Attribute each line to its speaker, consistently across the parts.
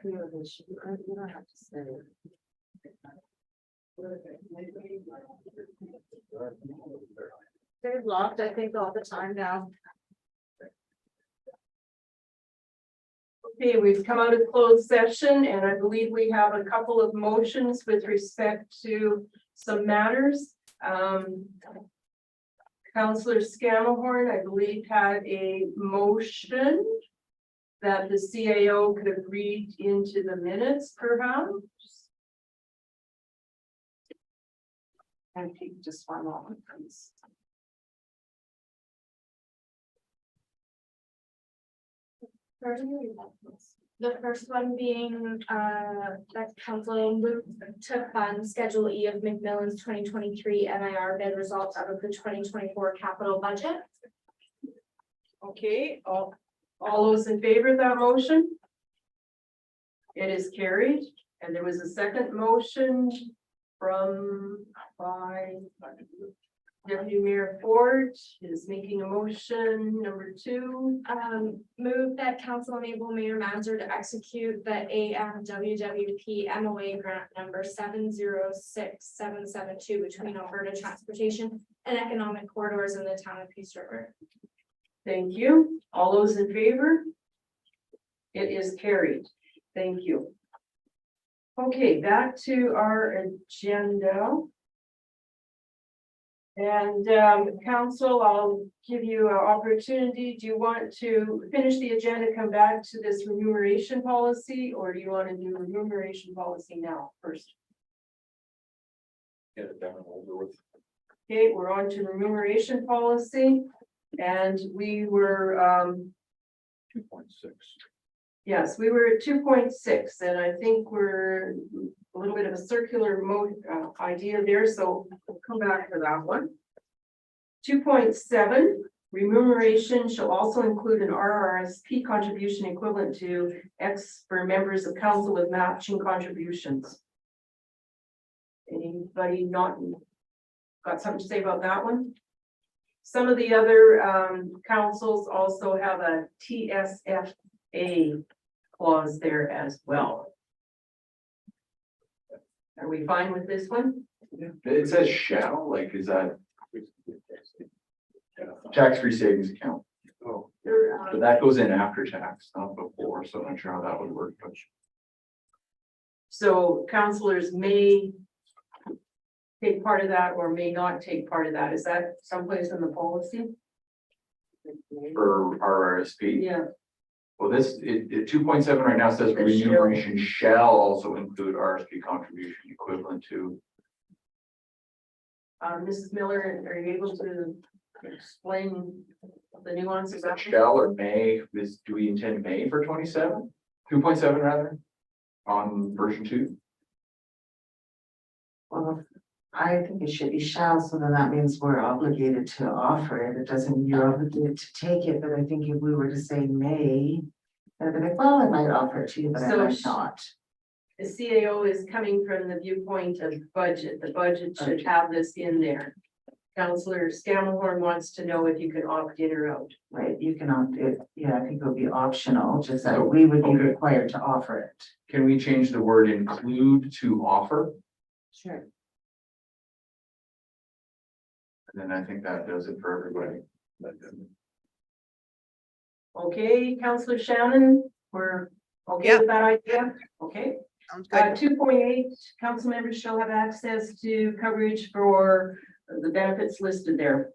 Speaker 1: You don't have to say. They're locked, I think, all the time now.
Speaker 2: Okay, we've come out of closed session and I believe we have a couple of motions with respect to some matters. Councillor Scamahorn, I believe, had a motion that the CAO could read into the minutes perhaps.
Speaker 1: And if you could just one moment, please.
Speaker 3: The first one being, that council moved to fund Schedule E of McMillan's 2023 NIR bid results out of the 2024 capital budget.
Speaker 2: Okay, all those in favor of that motion? It is carried, and there was a second motion by Deputy Mayor Ford is making a motion, number 2.
Speaker 3: Move that council enable Mayor Manzer to execute the AMWWP MOA grant number 706772 between Alberta Transportation and Economic Corridors in the town of Peace River.
Speaker 2: Thank you. All those in favor? It is carried. Thank you. Okay, back to our agenda. And council, I'll give you an opportunity. Do you want to finish the agenda, come back to this remuneration policy, or do you want to do remuneration policy now first?
Speaker 4: Get it done and over with.
Speaker 2: Okay, we're on to remuneration policy, and we were
Speaker 4: 2.6.
Speaker 2: yes, we were at 2.6, and I think we're a little bit of a circular mode idea there, so we'll come back to that one. 2.7, remuneration shall also include an RRSP contribution equivalent to X for members of council with matching contributions. Anybody not got something to say about that one? Some of the other councils also have a TSFA clause there as well. Are we fine with this one?
Speaker 4: It says shall, like, is that tax-free savings account? Oh, but that goes in after tax, not before, so I'm not sure how that would work, but
Speaker 2: So councillors may take part of that or may not take part of that. Is that someplace in the policy?
Speaker 4: for RRSP.
Speaker 2: Yeah,
Speaker 4: Well, this, 2.7 right now says remuneration shall also include RSP contribution equivalent to.
Speaker 2: Mrs. Miller, are you able to explain the nuances
Speaker 4: Is
Speaker 2: of
Speaker 4: that
Speaker 2: that?
Speaker 4: shall or may, do we intend may for 27? 2.7 rather, on version 2?
Speaker 1: Well, I think it should be shall, so then that means we're obligated to offer it. It doesn't mean you're obligated to take it, but I think if we were to say may, I'd be like, well, I might offer it to you, but I
Speaker 2: So
Speaker 1: might not.
Speaker 2: The CAO is coming from the viewpoint of budget. The budget should have this in there. Councillor Scamahorn wants to know if you can opt in or out.
Speaker 1: Right, you can opt it, yeah, I think it would be optional, just that we would be
Speaker 4: Okay.
Speaker 1: required to offer it.
Speaker 4: Can we change the word include to offer?
Speaker 1: Sure.
Speaker 4: And then I think that does it for everybody.
Speaker 2: Okay, Councillor Shannon, we're okay with that idea? Okay.
Speaker 5: Sounds good.
Speaker 2: 2.8, council members shall have access to coverage for the benefits listed there.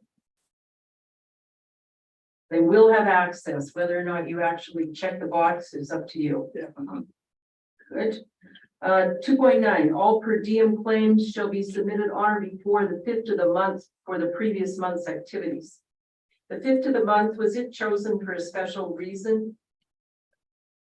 Speaker 2: They will have access, whether or not you actually check the box is up to you. Good. 2.9, all per diem claims shall be submitted on or before the 5th of the month for the previous month's activities. The 5th of the month, was it chosen for a special reason?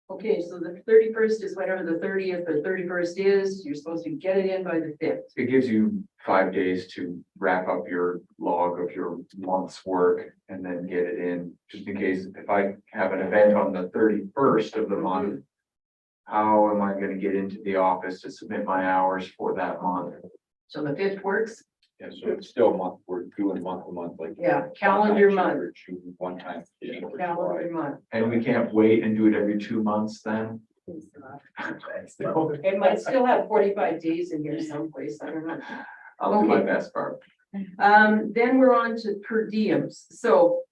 Speaker 2: Okay, so the 31st is whatever the 30th or 31st is, you're supposed to get it in by the 5th.
Speaker 4: It gives you 5 days to wrap up your log of your month's work and then get it in, just in case if I have an event on the 31st of the month. How am I gonna get into the office to submit my hours for that month?
Speaker 2: So the 5th works?
Speaker 6: Yeah, so it's still a month, we're doing month to month, like.
Speaker 2: Yeah, calendar month.
Speaker 6: One time.
Speaker 2: Calendar month.
Speaker 4: And we can't wait and do it every 2 months then?
Speaker 2: It might still have 45 days in here someplace, I don't know.
Speaker 4: I'll do my
Speaker 2: Okay.
Speaker 4: best, Barb.
Speaker 2: Then we're on to per diems, so.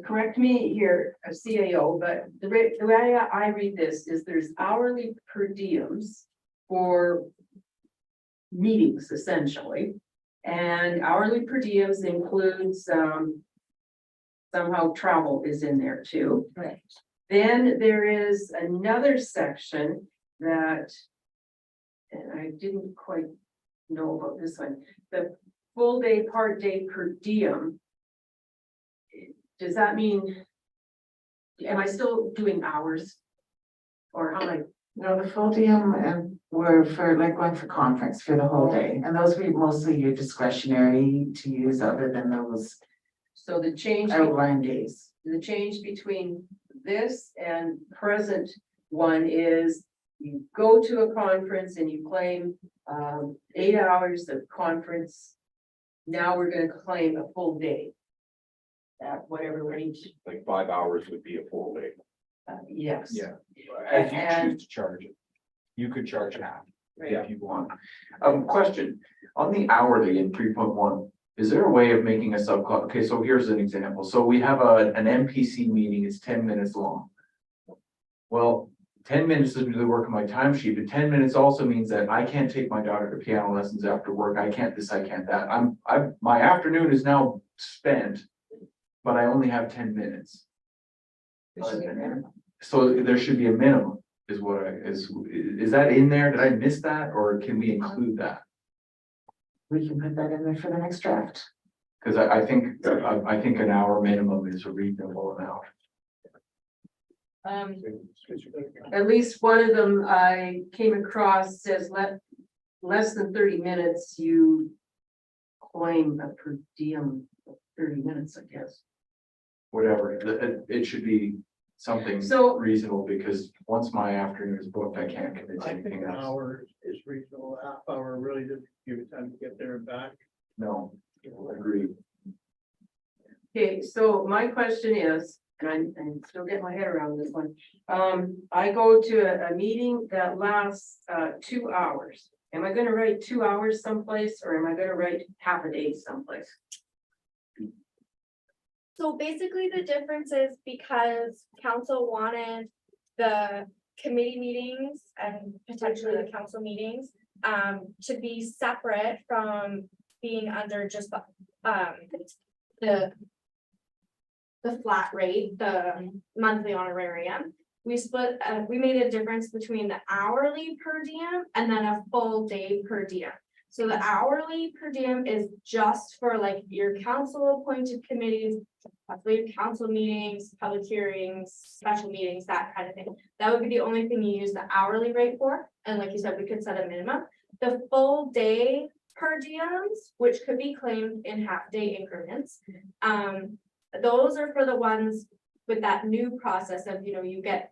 Speaker 2: Correct me here, a CAO, but the way I read this is there's hourly per diems for. Meetings essentially, and hourly per diems includes, somehow travel is in there too.
Speaker 1: Right.
Speaker 2: Then there is another section that. And I didn't quite know about this one, the full day, part day per diem. Does that mean? Am I still doing hours? Or how am I?
Speaker 1: No, the full diem and were for like going for conference for the whole day, and those be mostly your discretionary to use other than those
Speaker 2: So the change.
Speaker 1: outline days.
Speaker 2: The change between this and present one is you go to a conference and you claim 8 hours of conference. Now we're gonna claim a full day. At whatever range,
Speaker 6: Like 5 hours would be a full day.
Speaker 2: yes.
Speaker 6: Yeah. As you
Speaker 2: And-
Speaker 6: choose to charge it. You could charge half
Speaker 2: Right.
Speaker 6: if you want.
Speaker 4: Question, on the hourly in 3.1, is there a way of making a okay, so here's an example. So we have an MPC meeting, it's 10 minutes long. Well, 10 minutes doesn't really work on my timesheet, but 10 minutes also means that I can't take my daughter to piano lessons after work. I can't this, I can't that. My afternoon is now spent, but I only have 10 minutes. So there should be a minimum, is what is that in there? Did I miss that, or can we include that?
Speaker 1: We can put that in there for the next draft.
Speaker 4: Cause I think an hour minimum is a reasonable amount.
Speaker 2: At least one of them I came across says less than 30 minutes, you claim a per diem of 30 minutes, I guess.
Speaker 4: Whatever, it should be something
Speaker 2: So-
Speaker 4: reasonable, because once my afternoon is booked, I can't commit to
Speaker 5: I think
Speaker 4: anything
Speaker 5: an
Speaker 4: else.
Speaker 5: hour is reasonable, half hour really doesn't give you time to get there and back.
Speaker 4: No, agreed.
Speaker 2: Okay, so my question is, and I'm still getting my head around this one. I go to a meeting that lasts 2 hours. Am I gonna write 2 hours someplace, or am I gonna write half a day someplace?
Speaker 3: So basically the difference is because council wanted the committee meetings and potentially the council meetings. To be separate from being under just the flat rate, the monthly honorarium. We split, we made a difference between the hourly per diem and then a full day per diem. So the hourly per diem is just for like your council appointed committees, possibly your council meetings, public hearings, special meetings, that kind of thing. That would be the only thing you use the hourly rate for. And like you said, we could set a minimum. The full day per diems, which could be claimed in half day increments. Those are for the ones with that new process of, you get,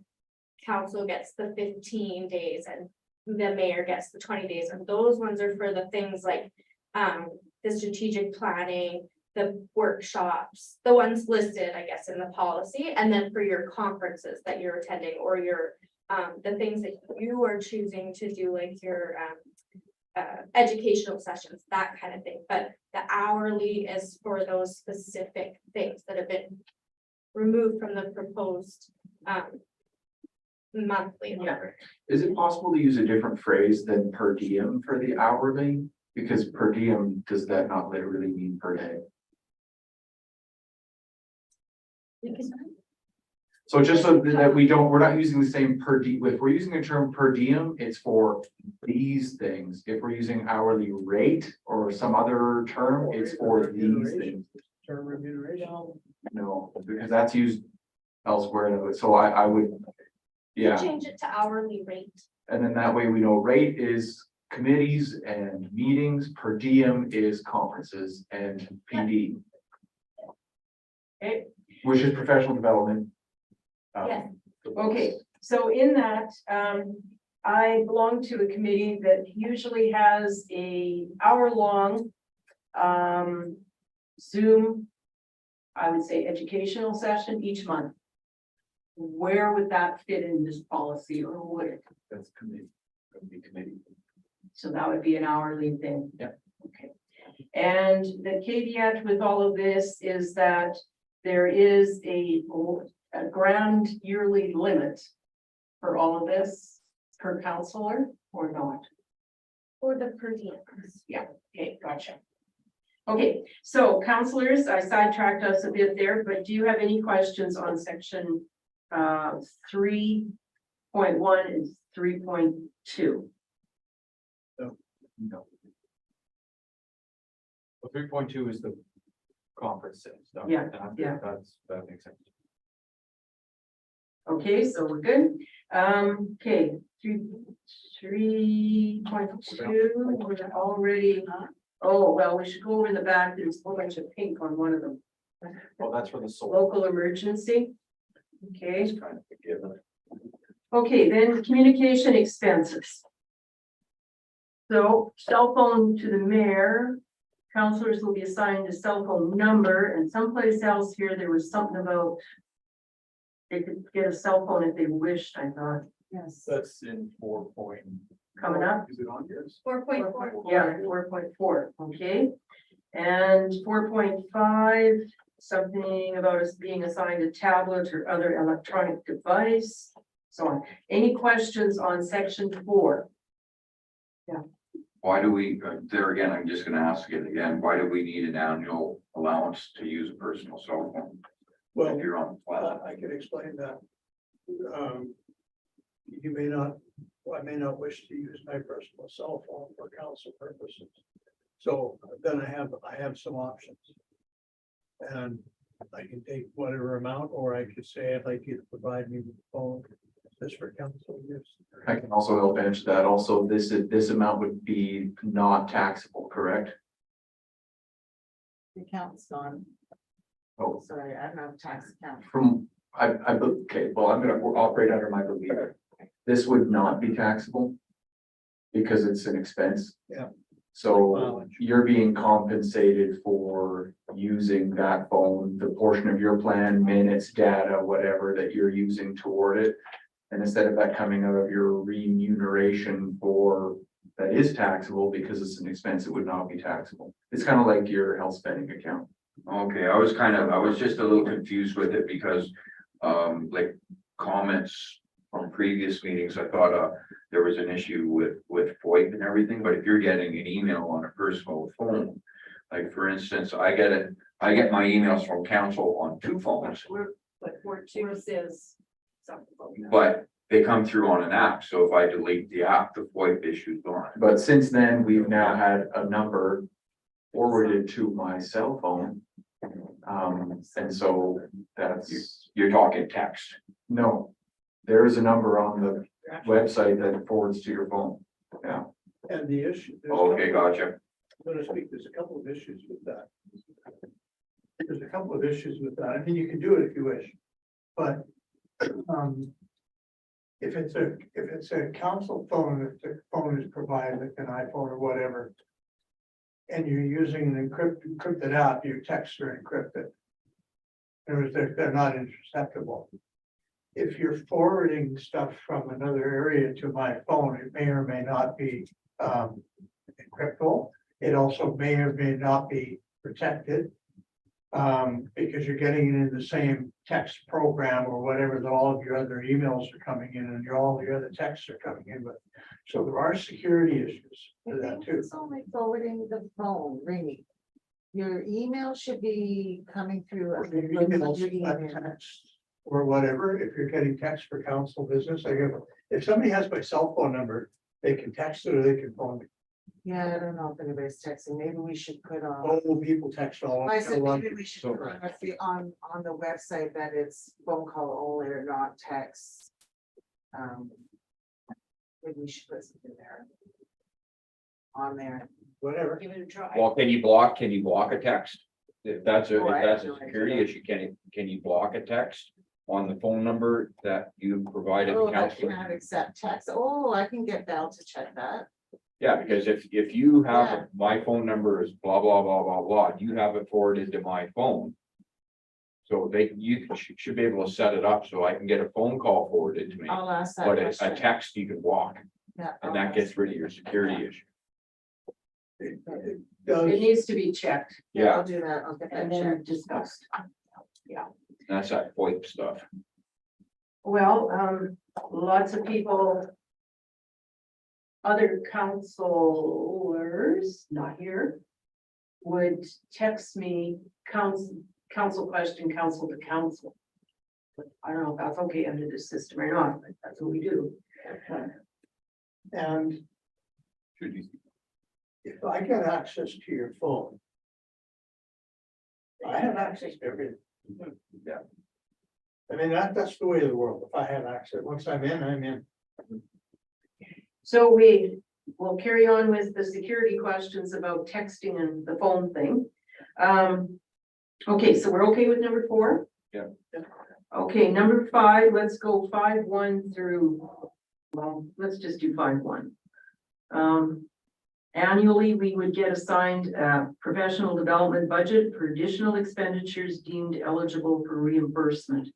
Speaker 3: council gets the 15 days and the mayor gets the 20 days. And those ones are for the things like the strategic planning, the workshops, the ones listed, I guess, in the policy, and then for your conferences that you're attending or your the things that you are choosing to do, like your educational sessions, that kind of thing. But the hourly is for those specific things that have been removed from the proposed monthly. number.
Speaker 4: Is it possible to use a different phrase than per diem for the hourly? Because per diem, does that not literally mean per day? So just so that we're not using the same per diem, if we're using the term per diem, it's for these things. If we're using hourly rate or some other term, it's for these things.
Speaker 5: Term remuneration.
Speaker 4: No, because that's used elsewhere. So I would, yeah.
Speaker 3: Change it to hourly rate.
Speaker 4: And then that way we know rate is committees and meetings, per diem is conferences and PD.
Speaker 2: Okay.
Speaker 4: Which is professional development.
Speaker 3: Yes.
Speaker 2: Okay, so in that, I belong to a committee that usually has a hour-long Zoom, I would say educational session each month. where would that fit in this policy, or would it?
Speaker 4: That's committee, that would be committee.
Speaker 2: So that would be an hourly thing?
Speaker 4: Yep.
Speaker 2: Okay. And the caveat with all of this is that there is a grand yearly limit for all of this per counselor or not?
Speaker 3: For the per diems.
Speaker 2: Okay, gotcha. Okay, so counselors, I sidetracked us a bit there, but do you have any questions on section 3.1 and 3.2?
Speaker 4: No. 3.2 is the conference stuff.
Speaker 2: Yeah,
Speaker 4: That makes sense.
Speaker 2: Okay, so we're good. Okay, 3.2, we're already, oh, well, we should go over the back. There's a whole bunch of pink on one of them.
Speaker 4: Well, that's for the soul.
Speaker 2: Local emergency. Okay,
Speaker 4: It's kind of a given.
Speaker 2: okay, then communication expenses. So cell phone to the mayor, counselors will be assigned a cell phone number, and someplace else here, there was something about they could get a cell phone if they wished, I thought,
Speaker 1: Yes.
Speaker 4: That's in 4.
Speaker 2: coming up.
Speaker 4: Is it on yours?
Speaker 3: 4.4.
Speaker 2: Yeah, 4.4, okay. And 4.5, something about us being assigned a tablet or other electronic device, so on. Any questions on section 4?
Speaker 7: Why do we, there again, I'm just gonna ask it again, why do we need an annual allowance to use a personal cell phone?
Speaker 5: Well,
Speaker 7: If you're on the plaza,
Speaker 5: I can explain that. You may not, I may not wish to use my personal cell phone for council purposes. So then I have some options. And I can take whatever amount, or I could say I'd like you to provide me with a phone just for council use.
Speaker 4: I can also help answer that. Also, this amount would be not taxable, correct?
Speaker 1: The account's gone.
Speaker 4: Oh,
Speaker 1: Sorry, I don't have a tax account.
Speaker 4: okay, well, I'm gonna operate under my belief. This would not be taxable because it's an expense.
Speaker 5: Yeah.
Speaker 4: So you're being compensated for using that phone, the portion of your plan, minutes, data, whatever that you're using toward it. And instead of that coming out of your remuneration for, that is taxable because it's an expense, it would not be taxable. It's kind of like your health spending account.
Speaker 7: okay, I was just a little confused with it because, like comments from previous meetings, I thought, there was an issue with FOIP and everything, but if you're getting an email on a personal phone, like for instance, I get my emails from council on 2 phones,
Speaker 2: But 4.2 says something about that.
Speaker 7: but they come through on an app, so if I delete the app, the FOIP issue's gone.
Speaker 4: But since then, we've now had a number forwarded to my cell phone. And so that's,
Speaker 7: You're talking text.
Speaker 4: no, there is a number on the website that forwards to your phone. Yeah,
Speaker 5: And the issue.
Speaker 7: Okay, gotcha.
Speaker 5: I'm gonna speak, there's a couple of issues with that. There's a couple of issues with that. I mean, you can do it if you wish, but, if it's a council phone, if the phone is provided, like an iPhone or whatever, and you're using an encrypted app, your texts are encrypted. In other words, they're not interceptable. If you're forwarding stuff from another area to my phone, it may or may not be encryptable. It also may or may not be protected. Because you're getting it in the same text program or whatever that all of your other emails are coming in and all the other texts are coming in with. So there are security issues to that too.
Speaker 1: It's only forwarding the phone, ringing. Your email should be coming through.
Speaker 5: Your emails, text, or whatever, if you're getting text for council business, if somebody has my cell phone number, they can text it or they can phone me.
Speaker 1: Yeah, I don't know if anybody's texting. Maybe we should put on.
Speaker 5: Oh, people text all.
Speaker 1: I said
Speaker 5: over.
Speaker 1: maybe we should put on the website that it's phone call only or not text. Maybe we should put something there. On there.
Speaker 5: Whatever.
Speaker 2: Give it a try.
Speaker 6: Well, can you block a text? If that's
Speaker 1: Oh, I have
Speaker 6: a
Speaker 1: no
Speaker 6: security
Speaker 1: idea.
Speaker 6: issue, can you block a text on the phone number that you provided?
Speaker 1: Oh,
Speaker 6: to
Speaker 1: that
Speaker 6: council?
Speaker 1: cannot accept text. Oh, I can get Val to check that.
Speaker 6: Yeah, because if you
Speaker 1: Yeah.
Speaker 6: have, my phone number is blah, blah, blah, blah, blah, you have it forwarded to my phone. So you should be able to set it up so I can get a phone call forwarded to me,
Speaker 1: I'll ask that
Speaker 6: but a
Speaker 1: question.
Speaker 6: text you can block,
Speaker 1: Yeah,
Speaker 6: and that gets rid of your security issue.
Speaker 5: It
Speaker 2: It
Speaker 5: does,
Speaker 2: needs to be checked
Speaker 1: Yeah, I'll do that, I'll get that
Speaker 2: and then
Speaker 1: checked.
Speaker 2: discussed.
Speaker 6: That's that VoIP stuff.
Speaker 2: Well, lots of people. Other counselors, not here. Would text me council question, council to council. But I don't know if that's okay under this system or not, but that's what we do.
Speaker 5: and
Speaker 6: Should you?
Speaker 5: if I get access to your phone. I have access to everything.
Speaker 6: Yeah.
Speaker 5: I mean, that's the way of the world. If I have access, once I'm in, I'm in.
Speaker 2: So we will carry on with the security questions about texting and the phone thing. Okay, so we're okay with number 4?
Speaker 6: Yeah.
Speaker 2: Okay, number 5, let's go 5.1 through, well, let's just do 5.1. Annually, we would get assigned a professional development budget for additional expenditures deemed eligible for reimbursement.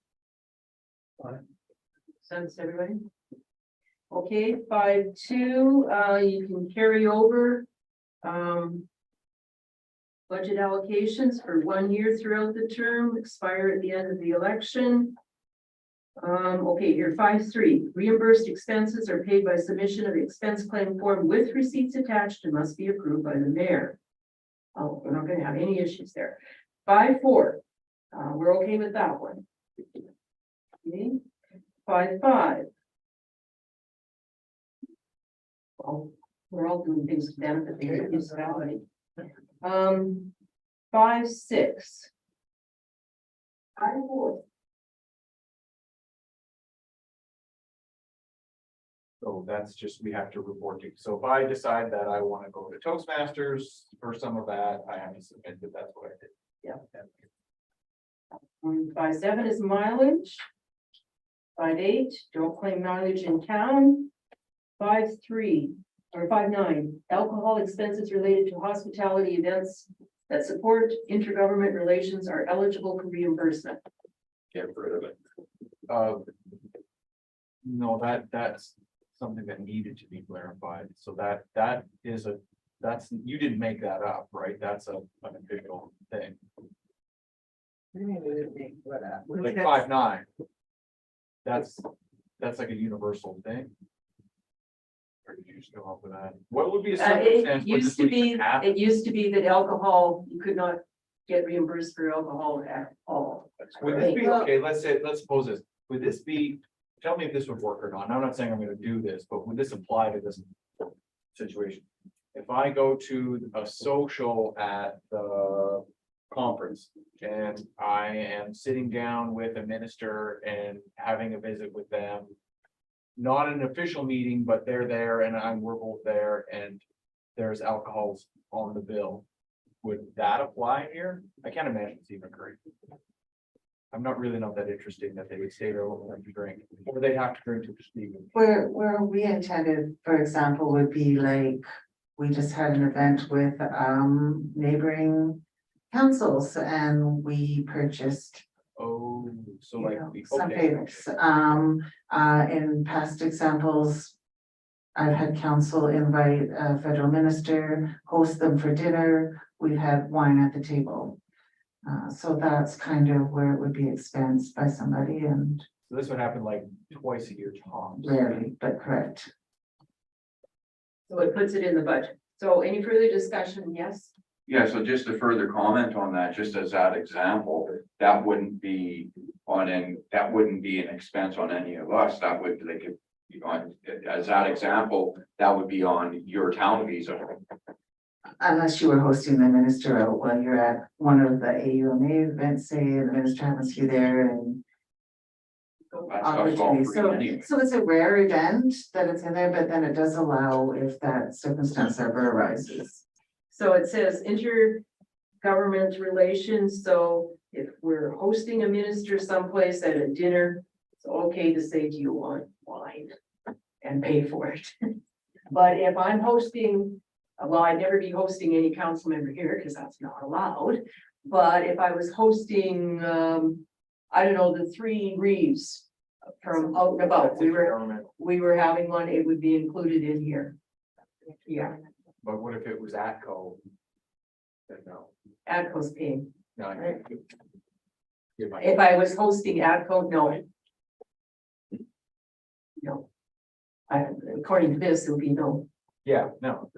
Speaker 5: Fine.
Speaker 2: Sense to everybody? Okay, 5.2, you can carry over. Budget allocations for 1 year throughout the term, expire at the end of the election. Okay, here 5.3, reimbursed expenses are paid by submission of expense claim form with receipts attached and must be approved by the mayor. Oh, we're not gonna have any issues there. 5.4, we're okay with that one. Okay, 5.5. Well, we're all doing things to benefit the municipality. 5.6. 5.4.
Speaker 4: So that's just, we have to report to. So if I decide that I want to go to Toastmasters for some of that, I have to submit that that's what I did.
Speaker 2: 5.7 is mileage. 5.8, don't claim mileage in town. 5.3 or 5.9, alcohol expenses related to hospitality events that support intergovernment relations are eligible for reimbursement.
Speaker 6: Get rid of it.
Speaker 4: No, that's something that needed to be clarified. So that is you didn't make that up, right? That's an official thing. Like 5.9. That's like a universal thing. Or did you just come up with that? What would be a circumstance?
Speaker 2: It
Speaker 4: where
Speaker 2: used
Speaker 4: this
Speaker 2: to
Speaker 4: would
Speaker 2: be,
Speaker 4: even happen?
Speaker 2: that alcohol, you could not get reimbursed for alcohol at all.
Speaker 4: Would this be,
Speaker 1: Well-
Speaker 4: okay, let's suppose this, would this be, tell me if this would work or not, and I'm not saying I'm gonna do this, but would this apply to this situation? If I go to a social at the conference and I am sitting down with a minister and having a visit with them. Not an official meeting, but they're there and we're both there and there's alcohols on the bill. Would that apply here? I can't imagine it's even great. I'm not really not that interesting that they would stay there long enough to drink, or they'd have to drink to speak.
Speaker 1: Where we intended, for example, would be like, we just had an event with neighboring councils and we purchased,
Speaker 4: Oh, so
Speaker 1: you
Speaker 4: like.
Speaker 1: know,
Speaker 4: we-
Speaker 1: some
Speaker 4: okay,
Speaker 1: favors. In past examples, I've had council invite a federal minister, host them for dinner. We've had wine at the table. So that's kind of where it would be expensed by somebody and
Speaker 4: So this would happen like twice a year tops.
Speaker 1: rarely, but correct.
Speaker 2: So it puts it in the budget. So any further discussion? Yes?
Speaker 7: Yeah, so just a further comment on that, just as that example, that wouldn't be that wouldn't be an expense on any of us, that would, they could. On, as that example, that would be on your town visa.
Speaker 1: Unless you were hosting the minister out while you're at one of the AUMA events, say, and the minister happens to be there and.
Speaker 7: That's all
Speaker 1: Opportunity,
Speaker 7: free
Speaker 1: so,
Speaker 7: anyway.
Speaker 1: so it's a rare event that it's in there, but then it does allow if that circumstance ever arises.
Speaker 2: So it says intergovernment relations, so if we're hosting a minister someplace at a dinner, it's okay to say, do you want wine? And pay for it. But if I'm hosting, well, I'd never be hosting any council member here because that's not allowed. But if I was hosting, I don't know, the Three Reeves from out and about, we were having one, it would be included in here. Yeah,
Speaker 4: But what if it was ATCO? Then no.
Speaker 2: ADCO's paying.
Speaker 4: No,
Speaker 2: Right.
Speaker 4: you might-
Speaker 2: If I was hosting ADCO, no. No. According to this, it would be no.
Speaker 4: Yeah, no.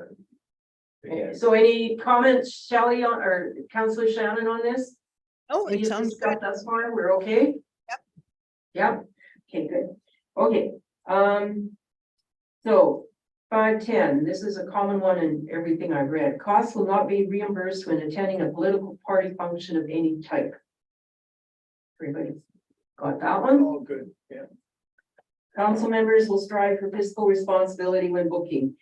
Speaker 4: Yeah.
Speaker 2: So any comments, Shelley, on, or Councillor Shannon on this?
Speaker 8: Oh,
Speaker 2: Any
Speaker 8: it
Speaker 2: of
Speaker 8: sounds
Speaker 2: this
Speaker 8: good.
Speaker 2: stuff thus far, we're okay?
Speaker 8: Yep.
Speaker 2: Yep, okay, good, okay, so 5:10, this is a common one in everything I've read. Costs will not be reimbursed when attending a political party function of any type. Everybody got that one?
Speaker 5: All good, yeah.
Speaker 2: Council members will strive for fiscal responsibility when booking.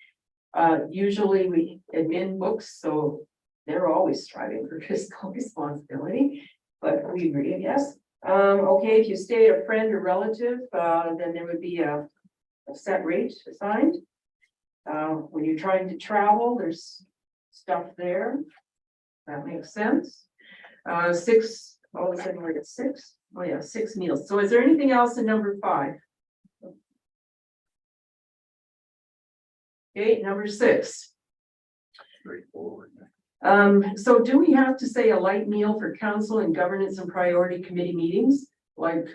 Speaker 2: Usually we admin books, so they're always striving for fiscal responsibility, but we agree, I guess. Okay, if you stay at a friend or relative, then there would be a set rate assigned. When you're trying to travel, there's stuff there. That makes sense. 6, all of a sudden we're at 6. Oh yeah, 6 meals. So is there anything else in number 5? Okay, number 6.
Speaker 7: Straightforward.
Speaker 2: So do we have to say a light meal for council and governance and priority committee meetings? Like,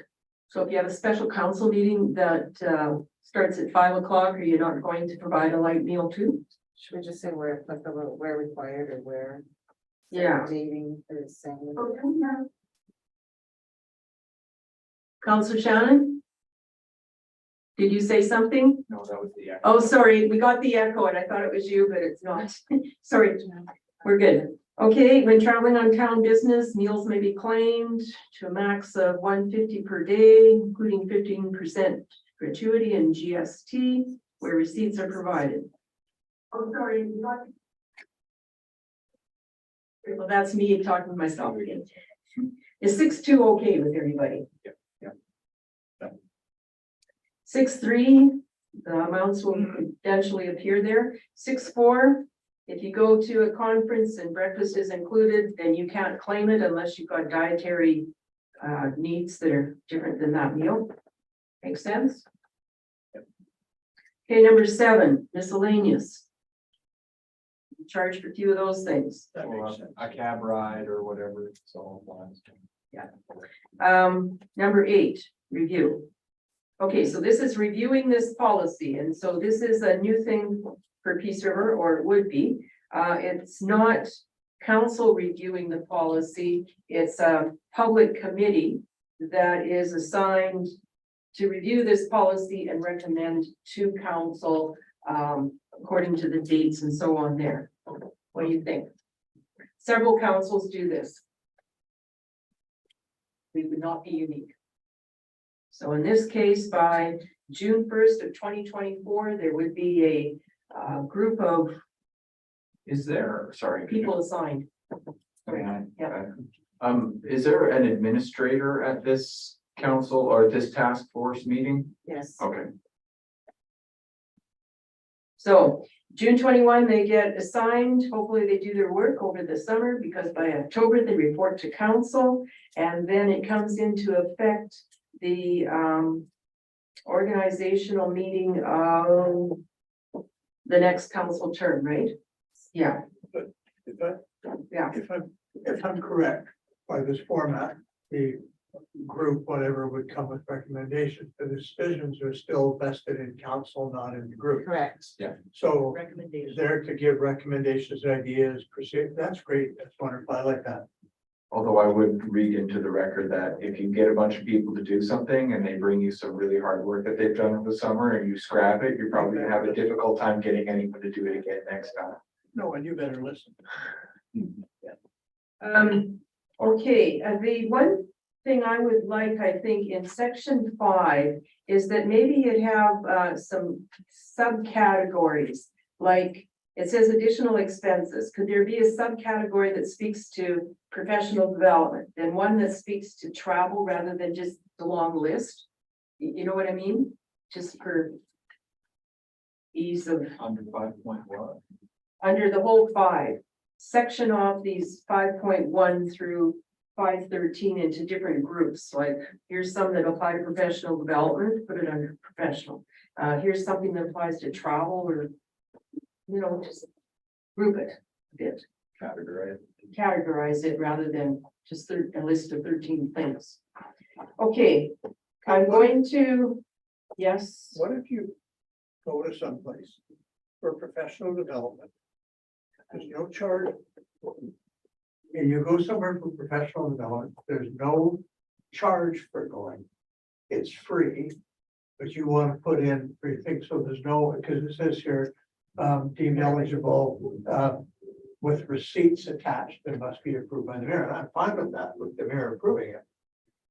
Speaker 2: so if you have a special council meeting that starts at 5 o'clock, are you not going to provide a light meal too?
Speaker 1: Should we just say where applicable, where required, or where?
Speaker 2: Yeah.
Speaker 1: Dating is saying.
Speaker 2: Councillor Shannon? Did you say something?
Speaker 4: No, that was the.
Speaker 2: Oh, sorry, we got the echo and I thought it was you, but it's not. Sorry, we're good. Okay, when traveling on town business, meals may be claimed to a max of $150 per day, including 15% gratuity and GST, where receipts are provided. Oh, sorry. Well, that's me talking to myself again. Is 6.2 okay with everybody?
Speaker 4: Yep.
Speaker 2: 6.3, the amounts will eventually appear there. 6.4, if you go to a conference and breakfast is included, then you can't claim it unless you've got dietary needs that are different than that meal. Make sense? Okay, number 7, miscellaneous. Charge for a few of those things.
Speaker 5: That makes sense.
Speaker 4: A cab ride or whatever, it's all applies.
Speaker 2: Number 8, review. Okay, so this is reviewing this policy, and so this is a new thing for Peace River, or it would be. It's not council reviewing the policy, it's a public committee that is assigned to review this policy and recommend to council according to the dates and so on there. What do you think? Several councils do this. We would not be unique. So in this case, by June 1st of 2024, there would be a group of
Speaker 4: Is there, sorry.
Speaker 2: people assigned.
Speaker 4: Yeah. Is there an administrator at this council or this task force meeting?
Speaker 1: Yes.
Speaker 4: Okay,
Speaker 2: So June 21, they get assigned. Hopefully they do their work over the summer, because by October they report to council, and then it comes into effect the organizational meeting of the next council term, right? Yeah,
Speaker 5: If I,
Speaker 2: yeah.
Speaker 5: if I'm correct, by this format, the group, whatever, would come with recommendations, but the decisions are still vested in council, not in the group.
Speaker 1: Correct.
Speaker 5: So
Speaker 2: Recommendation.
Speaker 5: there to give recommendations, ideas, proceed, that's great, that's wonderful, I like that.
Speaker 4: although I would read into the record that if you get a bunch of people to do something and they bring you some really hard work that they've done over the summer and you scrap it, you're probably gonna have a difficult time getting anyone to do it again next time.
Speaker 5: No, and you better listen.
Speaker 2: Okay, the one thing I would like, I think, in section 5 is that maybe you'd have some subcategories, like it says additional expenses. Could there be a subcategory that speaks to professional development and one that speaks to travel rather than just the long list? You know what I mean? Just for ease of,
Speaker 4: Under 5.1.
Speaker 2: under the whole 5. section off these 5.1 through 5.13 into different groups, like here's some that apply to professional development, put it under professional. Here's something that applies to travel or, just group it a bit,
Speaker 4: Category.
Speaker 2: categorize it rather than just a list of 13 things. Okay, I'm going to, yes,
Speaker 5: What if you go to someplace for professional development? There's no charge. And you go somewhere for professional development, there's no charge for going. It's free. But you want to put in three things, so there's no, because it says here, deemed eligible, with receipts attached, that must be approved by the mayor. And I'm fine with that, with the mayor approving it.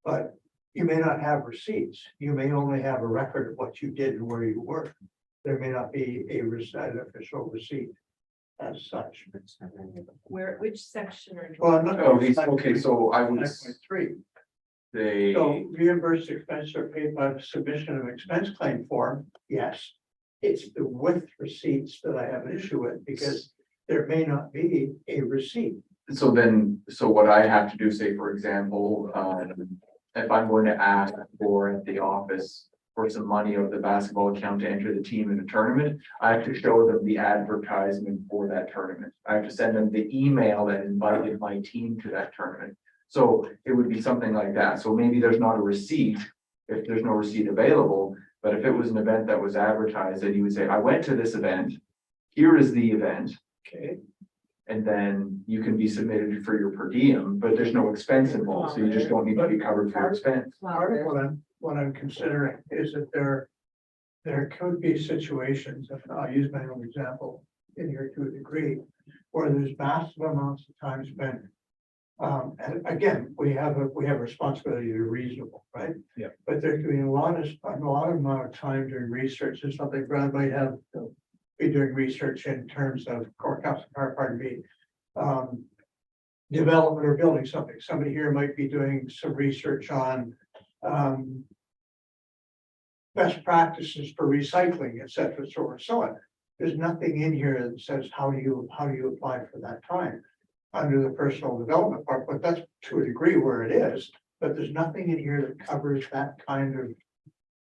Speaker 5: But you may not have receipts. You may only have a record of what you did and where you worked. There may not be an official receipt as such.
Speaker 2: which section are you?
Speaker 5: Well, I'm not.
Speaker 4: Oh, okay, so I would
Speaker 5: 9.3.
Speaker 4: say,
Speaker 5: So reimbursed expenses are paid by the submission of expense claim form, yes. It's the with receipts that I have an issue with, because there may not be a receipt.
Speaker 4: so what I have to do, say, for example, if I'm going to ask for at the office for some money of the basketball account to enter the team in a tournament, I have to show them the advertisement for that tournament. I have to send them the email that invited my team to that tournament. So it would be something like that. So maybe there's not a receipt, if there's no receipt available, but if it was an event that was advertised, then you would say, I went to this event, here is the event.
Speaker 5: Okay,
Speaker 4: And then you can be submitted for your per diem, but there's no expense involved, so you just don't need to be covered for your expense.
Speaker 5: part of what I'm considering is that there could be situations, and I'll use my own example in here to a degree, where there's massive amounts of time spent. And again, we have a responsibility to be reasonable, right?
Speaker 6: Yeah.
Speaker 5: But there could be a lot of amount of time doing research. It's something Brad might have to be doing research in terms of courthouse, pardon me. Development or building something. Somebody here might be doing some research on best practices for recycling, et cetera, so on. There's nothing in here that says how do you apply for that time under the personal development part, but that's to a degree where it is. But there's nothing in here that covers that kind of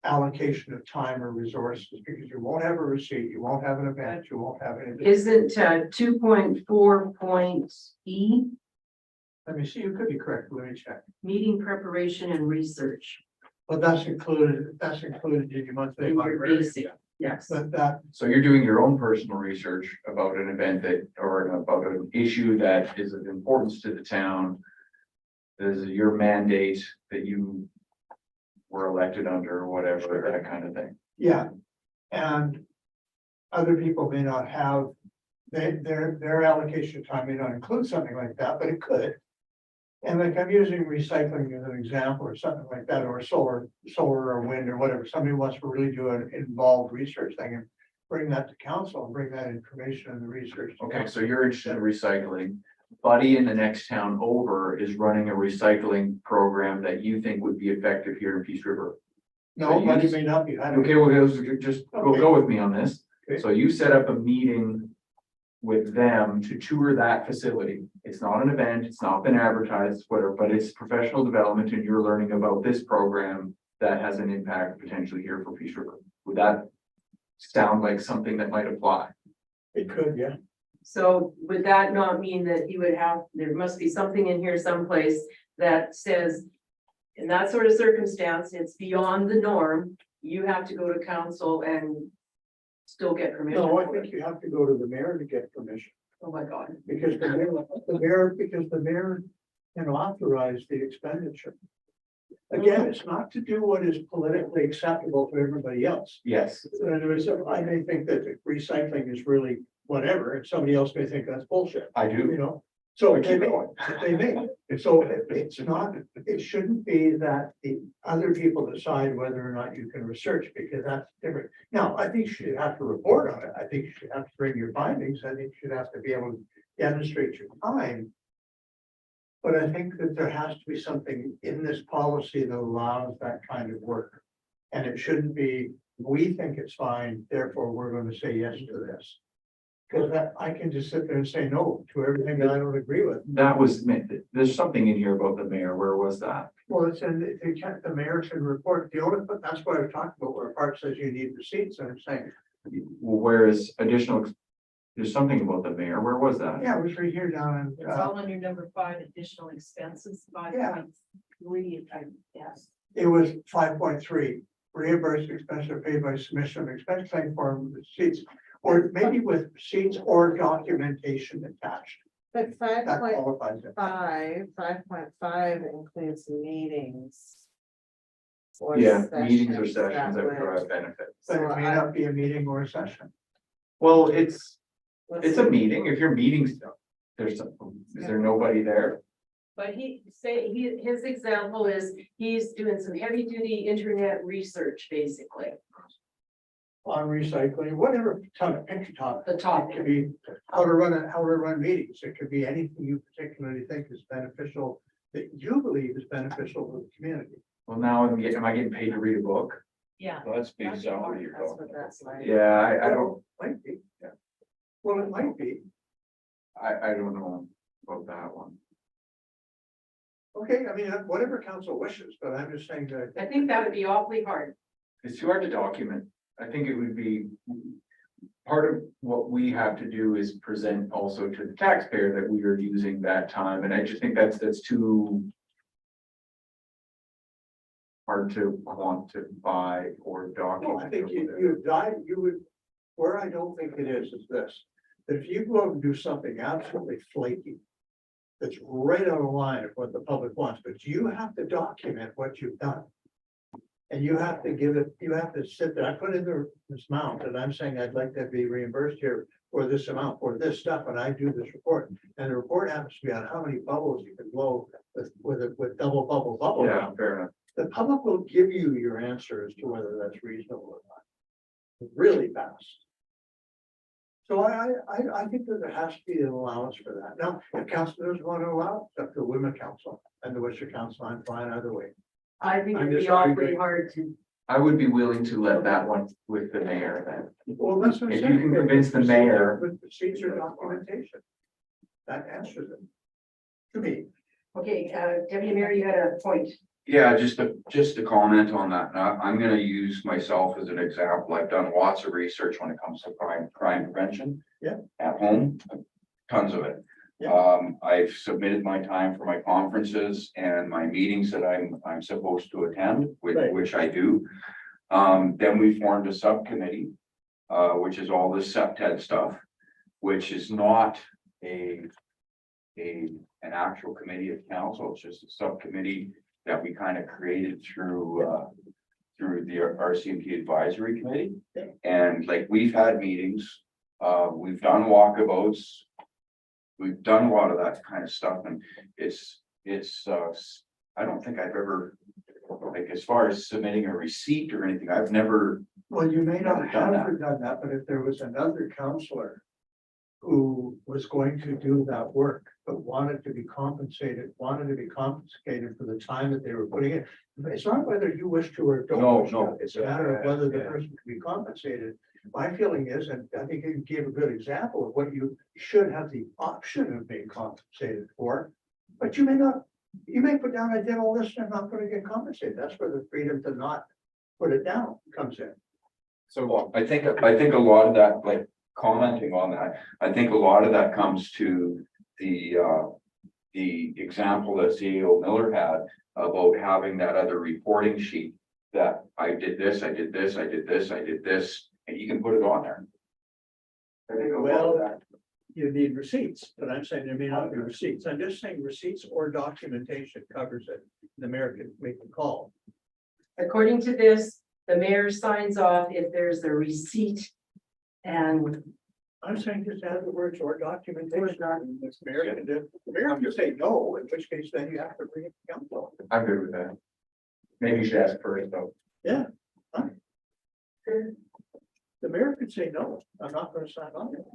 Speaker 5: allocation of time or resources, because you won't have a receipt, you won't have an event, you won't have anything.
Speaker 2: Isn't 2.4.E,
Speaker 5: Let me see, you could be correct, let me check.
Speaker 2: meeting preparation and research?
Speaker 5: But that's included in your monthly.
Speaker 2: In your basic, yes.
Speaker 5: But that,
Speaker 4: So you're doing your own personal research about an event that, or about an issue that is of importance to the town. This is your mandate that you were elected under, or whatever, that kind of thing.
Speaker 5: yeah, and other people may not have, their allocation of time may not include something like that, but it could. And like I'm using recycling as an example or something like that, or solar or wind or whatever. Somebody wants to really do an involved research thing and bring that to council and bring that information and the research. to
Speaker 4: Okay,
Speaker 5: council.
Speaker 4: so you're interested in recycling. Buddy in the next town over is running a recycling program that you think would be effective here in Peace River.
Speaker 5: No, but it may not be. I don't-
Speaker 4: Okay, well, just
Speaker 5: Okay.
Speaker 4: go with me on this.
Speaker 5: Okay.
Speaker 4: So you set up a meeting with them to tour that facility. It's not an event, it's not been advertised, whatever, but it's professional development and you're learning about this program that has an impact potentially here for Peace River. Would that sound like something that might apply?
Speaker 5: It could, yeah.
Speaker 2: So would that not mean that you would have, there must be something in here someplace that says, in that sort of circumstance, it's beyond the norm, you have to go to council and still get permission
Speaker 5: No, I
Speaker 2: for
Speaker 5: think
Speaker 2: it?
Speaker 5: you have to go to the mayor to get permission.
Speaker 2: Oh, my God.
Speaker 5: Because the mayor can authorize the expenditure. Again, it's not to do what is politically acceptable to everybody else.
Speaker 4: Yes.
Speaker 5: In other words, I may think that recycling is really whatever, and somebody else may think that's bullshit,
Speaker 4: I
Speaker 5: you
Speaker 4: do.
Speaker 5: know? So
Speaker 4: But keep going.
Speaker 5: they may, so it's not, it shouldn't be that the other people decide whether or not you can research, because that's different. Now, I think you should have to report on it, I think you should have to bring your findings, I think you should have to be able to demonstrate your time. But I think that there has to be something in this policy that allows that kind of work. And it shouldn't be, we think it's fine, therefore we're going to say yes to this. Cause I can just sit there and say no to everything that I don't agree with.
Speaker 4: That was, there's something in here about the mayor. Where was that?
Speaker 5: Well, it's in, the mayor should report, the only, but that's what I was talking about, where part says you need receipts, and I'm saying,
Speaker 4: Well, where is additional, there's something about the mayor. Where was that?
Speaker 5: yeah, it was right here down in,
Speaker 2: It's all under number 5, additional expenses, 5.3, I guess.
Speaker 5: it was 5.3. Reimbursed expenses are paid by submission of expense claim form receipts, or maybe with receipts or documentation attached.
Speaker 1: But
Speaker 5: That qualifies it.
Speaker 1: 5.5 includes meetings. or
Speaker 4: Yeah, meetings or
Speaker 1: sessions
Speaker 4: sessions that
Speaker 1: would-
Speaker 4: provide benefits.
Speaker 5: But it may not be a meeting or a session.
Speaker 4: Well, it's
Speaker 1: let's
Speaker 4: a
Speaker 1: see.
Speaker 4: meeting. If your meeting's, is there nobody there?
Speaker 2: But his example is he's doing some heavy duty internet research, basically,
Speaker 5: On recycling, whatever, pick a topic.
Speaker 2: the
Speaker 5: It
Speaker 2: topic.
Speaker 5: could be how to run meetings. It could be anything you particularly think is beneficial, that you believe is beneficial to the community.
Speaker 4: Well, now am I getting paid to read a book?
Speaker 2: Yeah.
Speaker 6: Well, that's big salary you're
Speaker 1: That's
Speaker 6: talking
Speaker 1: what that's like.
Speaker 4: Yeah, I don't,
Speaker 5: Might be. Well, it might be.
Speaker 4: I don't know about that one.
Speaker 5: Okay, I mean, whatever council wishes, but I'm just saying that.
Speaker 2: I think that would be awfully hard.
Speaker 4: It's too hard to document. I think it would be. Part of what we have to do is present also to the taxpayer that we are using that time, and I just think that's too. Hard to quantify or
Speaker 5: Well,
Speaker 4: document.
Speaker 5: I think you would, where I don't think it is this, that if you go out and do something absolutely flaky. That's right out of line of what the public wants, but you have to document what you've done. And you have to give it, you have to sit there, I put in this amount, and I'm saying I'd like to be reimbursed here for this amount, for this stuff, and I do this report. And the report happens to be on how many bubbles you can blow with double bubble.
Speaker 4: Yeah, fair enough.
Speaker 5: The public will give you your answer as to whether that's reasonable or not. Really fast. So I think that there has to be an allowance for that. Now, if councilors want to allow, it's up to the women council and the Worcester Council, I'm fine either way.
Speaker 2: I think
Speaker 5: I'm
Speaker 2: it'd be
Speaker 5: just
Speaker 2: awfully
Speaker 5: wondering-
Speaker 2: hard to.
Speaker 4: I would be willing to let that one with the mayor then.
Speaker 5: Well, that's what I'm
Speaker 4: If you
Speaker 5: saying.
Speaker 4: can convince the mayor-
Speaker 5: With procedure documentation. That answers it. To me.
Speaker 2: Okay, Deputy Mayor, you had a point.
Speaker 7: Yeah, just to comment on that, now, I'm gonna use myself as an example, I've done lots of research when it comes to crime prevention.
Speaker 5: Yeah.
Speaker 7: At home, tons of it.
Speaker 5: Yeah.
Speaker 7: I've submitted my time for my conferences and my meetings that I'm supposed to attend,
Speaker 5: Right.
Speaker 7: which I do. Then we formed a subcommittee, which is all this SEPTED stuff, which is not an actual committee of council, it's just a subcommittee that we kind of created through the RCMP Advisory Committee. And like, we've had meetings, we've done walkabouts. We've done a lot of that kind of stuff, and it's, I don't think I've ever, like, as far as submitting a receipt or anything, I've never.
Speaker 5: Well, you may not
Speaker 7: Never done
Speaker 5: have
Speaker 7: that.
Speaker 5: done that, but if there was another counselor. Who was going to do that work, but wanted to be compensated for the time that they were putting in. It's not whether you wish to or don't.
Speaker 4: No,
Speaker 5: wish to.
Speaker 4: no.
Speaker 5: It's a matter of whether the
Speaker 4: Yeah.
Speaker 5: person can be compensated. My feeling is, and I think you gave a good example of what you should have the option of being compensated for. But you may put down, I did all this and I'm not gonna get compensated. That's where the freedom to not put it down comes in.
Speaker 7: So I think a lot of that, like, commenting on that, I think a lot of that comes to the example that CEO Miller had about having that other reporting sheet. That I did this, I did this, I did this, I did this, and you can put it on there.
Speaker 4: I think a lot
Speaker 5: Well,
Speaker 4: of that-
Speaker 5: You need receipts, but I'm saying there may not be receipts. I'm just saying receipts or documentation covers it. The mayor can make the call.
Speaker 2: According to this, the mayor signs off if there's a receipt. And
Speaker 5: I'm saying just add the words or documentation. This mayor can do, the mayor can say no, in which case then you have to bring it to council.
Speaker 4: I'm good with that. Maybe you should ask first though.
Speaker 5: The mayor could say no, I'm not gonna sign on it.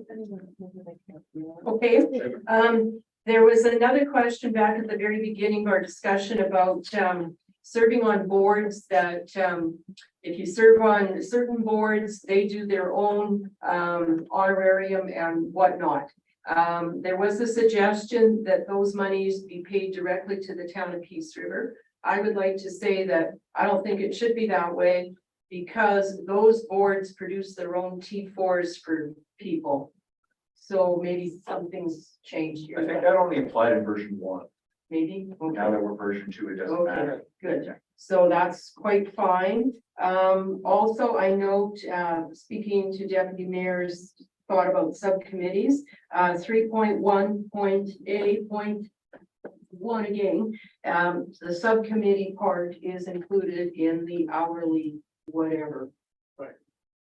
Speaker 2: okay, there was another question back at the very beginning of our discussion about serving on boards that if you serve on certain boards, they do their own honorarium and whatnot. There was a suggestion that those monies be paid directly to the town of Peace River. I would like to say that I don't think it should be that way because those boards produce their own T4s for people. So maybe something's changed
Speaker 4: I think
Speaker 2: here,
Speaker 4: that only applied in version 1.
Speaker 2: maybe. Okay.
Speaker 4: Now that we're version 2, it doesn't
Speaker 2: Okay,
Speaker 4: matter.
Speaker 2: good. So that's quite fine. Also, I note, speaking to Deputy Mayor's thought about subcommittees, 3.1.A.1 again. The subcommittee part is included in the hourly whatever.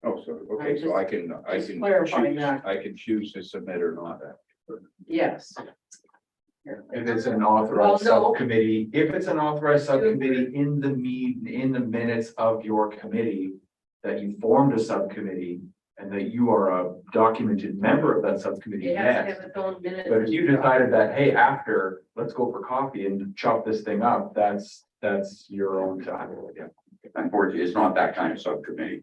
Speaker 6: Oh, so, okay, so I can
Speaker 2: Just clarifying
Speaker 6: choose,
Speaker 2: that.
Speaker 6: I can choose to submit or not.
Speaker 2: Yes.
Speaker 4: If it's an authorized
Speaker 2: Well, no.
Speaker 4: subcommittee, if it's an authorized subcommittee in the minutes of your committee, that you formed a subcommittee and that you are a documented member of that subcommittee,
Speaker 2: It has to
Speaker 4: yes.
Speaker 2: have its own minute.
Speaker 4: But if you decided that, hey, after, let's go for coffee and chop this thing up, that's your own time. Yeah.
Speaker 7: Unfortunately, it's not that kind of subcommittee.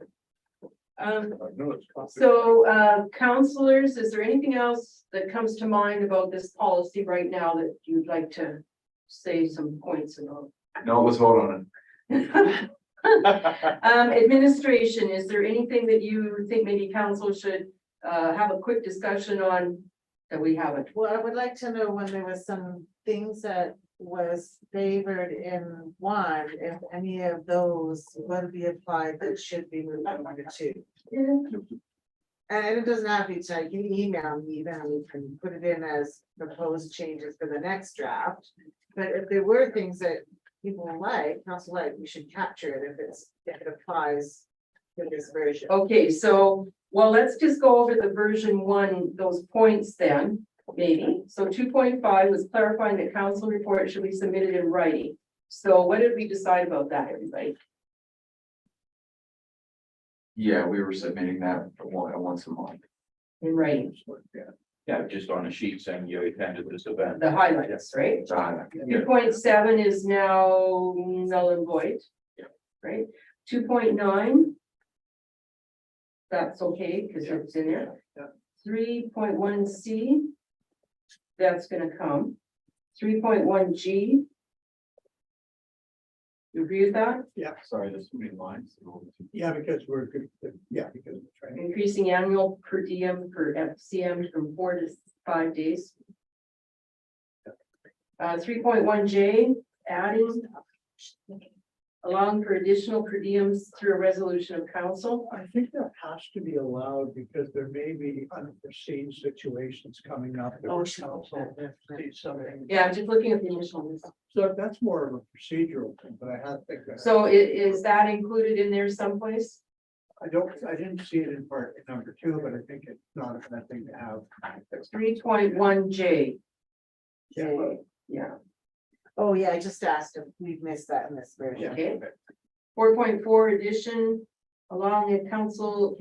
Speaker 2: So, counselors, is there anything else that comes to mind about this policy right now that you'd like to say some points about?
Speaker 4: No, let's vote on it.
Speaker 2: Administration, is there anything that you think maybe council should have a quick discussion on that we haven't?
Speaker 1: Well, I would like to know when there was some things that was favored in one, if any of those would be applied that should be moved over to two. And it doesn't have to be tonight, you can email me, even we can put it in as proposed changes for the next draft. But if there were things that people like, council like, we should capture it if it applies to this version.
Speaker 2: Okay, so, well, let's just go over the version 1, those points then, maybe. So 2.5 was clarifying that council report should be submitted in writing. So what did we decide about that, everybody?
Speaker 4: Yeah, we were submitting that once a month.
Speaker 2: In writing,
Speaker 6: Yeah, just on a sheet saying you attended this event.
Speaker 2: the highlights, right?
Speaker 4: Yeah.
Speaker 2: 2.7 is now null and void.
Speaker 4: Yeah.
Speaker 2: Right, 2.9. That's okay, because it's in there.
Speaker 5: Yeah.
Speaker 2: 3.1C. That's gonna come. 3.1G. You agree with that?
Speaker 4: Sorry, there's too many lines.
Speaker 5: Yeah, because we're good, yeah, because we're trying.
Speaker 2: Increasing annual per diem for FCM from 4 to 5 days. 3.1J, adding. Allowing for additional per diems through a resolution of council.
Speaker 5: I think that has to be allowed because there may be unforeseen situations coming up. that
Speaker 1: Oh,
Speaker 5: the
Speaker 1: sure.
Speaker 5: council sees something.
Speaker 2: Yeah, I'm just looking at the initial list.
Speaker 5: So that's more of a procedural thing, but I have to think that.
Speaker 2: So is that included in there someplace?
Speaker 5: I didn't see it in part number 2, but I think it's not a bad thing to have.
Speaker 2: 3.1J,
Speaker 5: Yeah.
Speaker 2: yeah,
Speaker 1: Oh, yeah, I just asked if we've missed that in this version.
Speaker 2: okay. 4.4 addition, allowing a council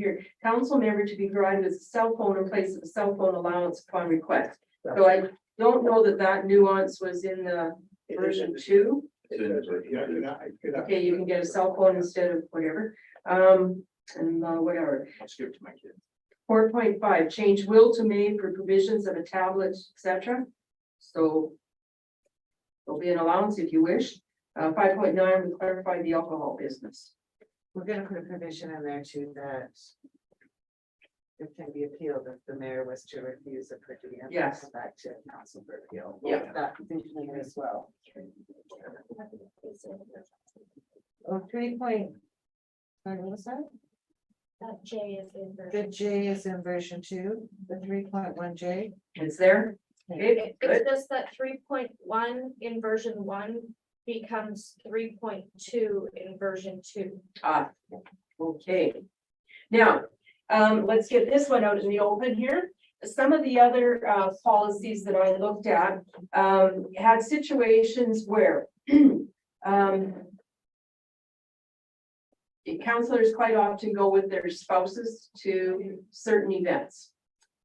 Speaker 2: member to be provided with a cell phone in place of a cell phone allowance upon request. So I don't know that nuance was in the version 2.
Speaker 5: Yeah.
Speaker 2: Okay, you can get a cell phone instead of whatever, whatever.
Speaker 4: I'll skip to my kids.
Speaker 2: 4.5, change will to may for provisions of a tablet, etc. So there'll be an allowance if you wish. 5.9, we clarify the alcohol business.
Speaker 1: We're gonna put a provision in there too that it can be appealed if the mayor was to refuse a per diem.
Speaker 2: Yes.
Speaker 1: Come back to council for appeal.
Speaker 2: Yeah.
Speaker 1: That provision in there as well. Oh, 3 point. Sorry, what was that?
Speaker 3: That J is in
Speaker 1: The
Speaker 3: version.
Speaker 1: J is in version 2, the 3.1J.
Speaker 2: It's there. Okay, good.
Speaker 3: It's just that 3.1 in version 1 becomes 3.2 in version 2.
Speaker 2: Okay. Now, let's get this one out in the open here. Some of the other policies that I looked at had situations where counselors quite often go with their spouses to certain events,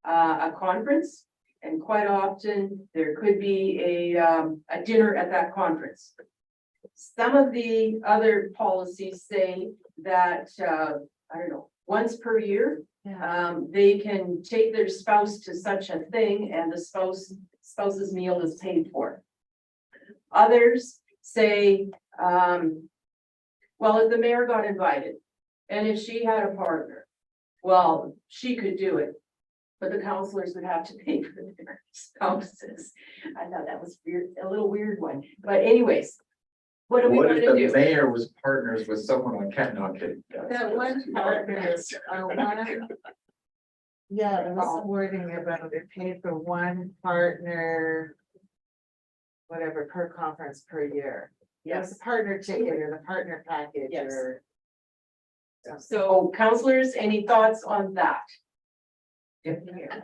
Speaker 2: a conference, and quite often there could be a dinner at that conference. Some of the other policies say that, I don't know, once per year, they can take their spouse to such a thing and the spouse's meal is paid for. Others say, well, if the mayor got invited and if she had a partner, well, she could do it. But the counselors would have to pay for their spouses. I thought that was weird, a little weird one, but anyways. What do we
Speaker 4: What
Speaker 2: want
Speaker 4: if
Speaker 2: to
Speaker 4: the
Speaker 2: do?
Speaker 4: mayor was partners with someone on Kent, not kidding.
Speaker 1: That one partner, one. Yeah, there was some wording about it paid for one partner. Whatever, per conference per year. Yes, the partner ticket or the partner package
Speaker 2: Yes.
Speaker 1: or.
Speaker 2: So counselors, any thoughts on that?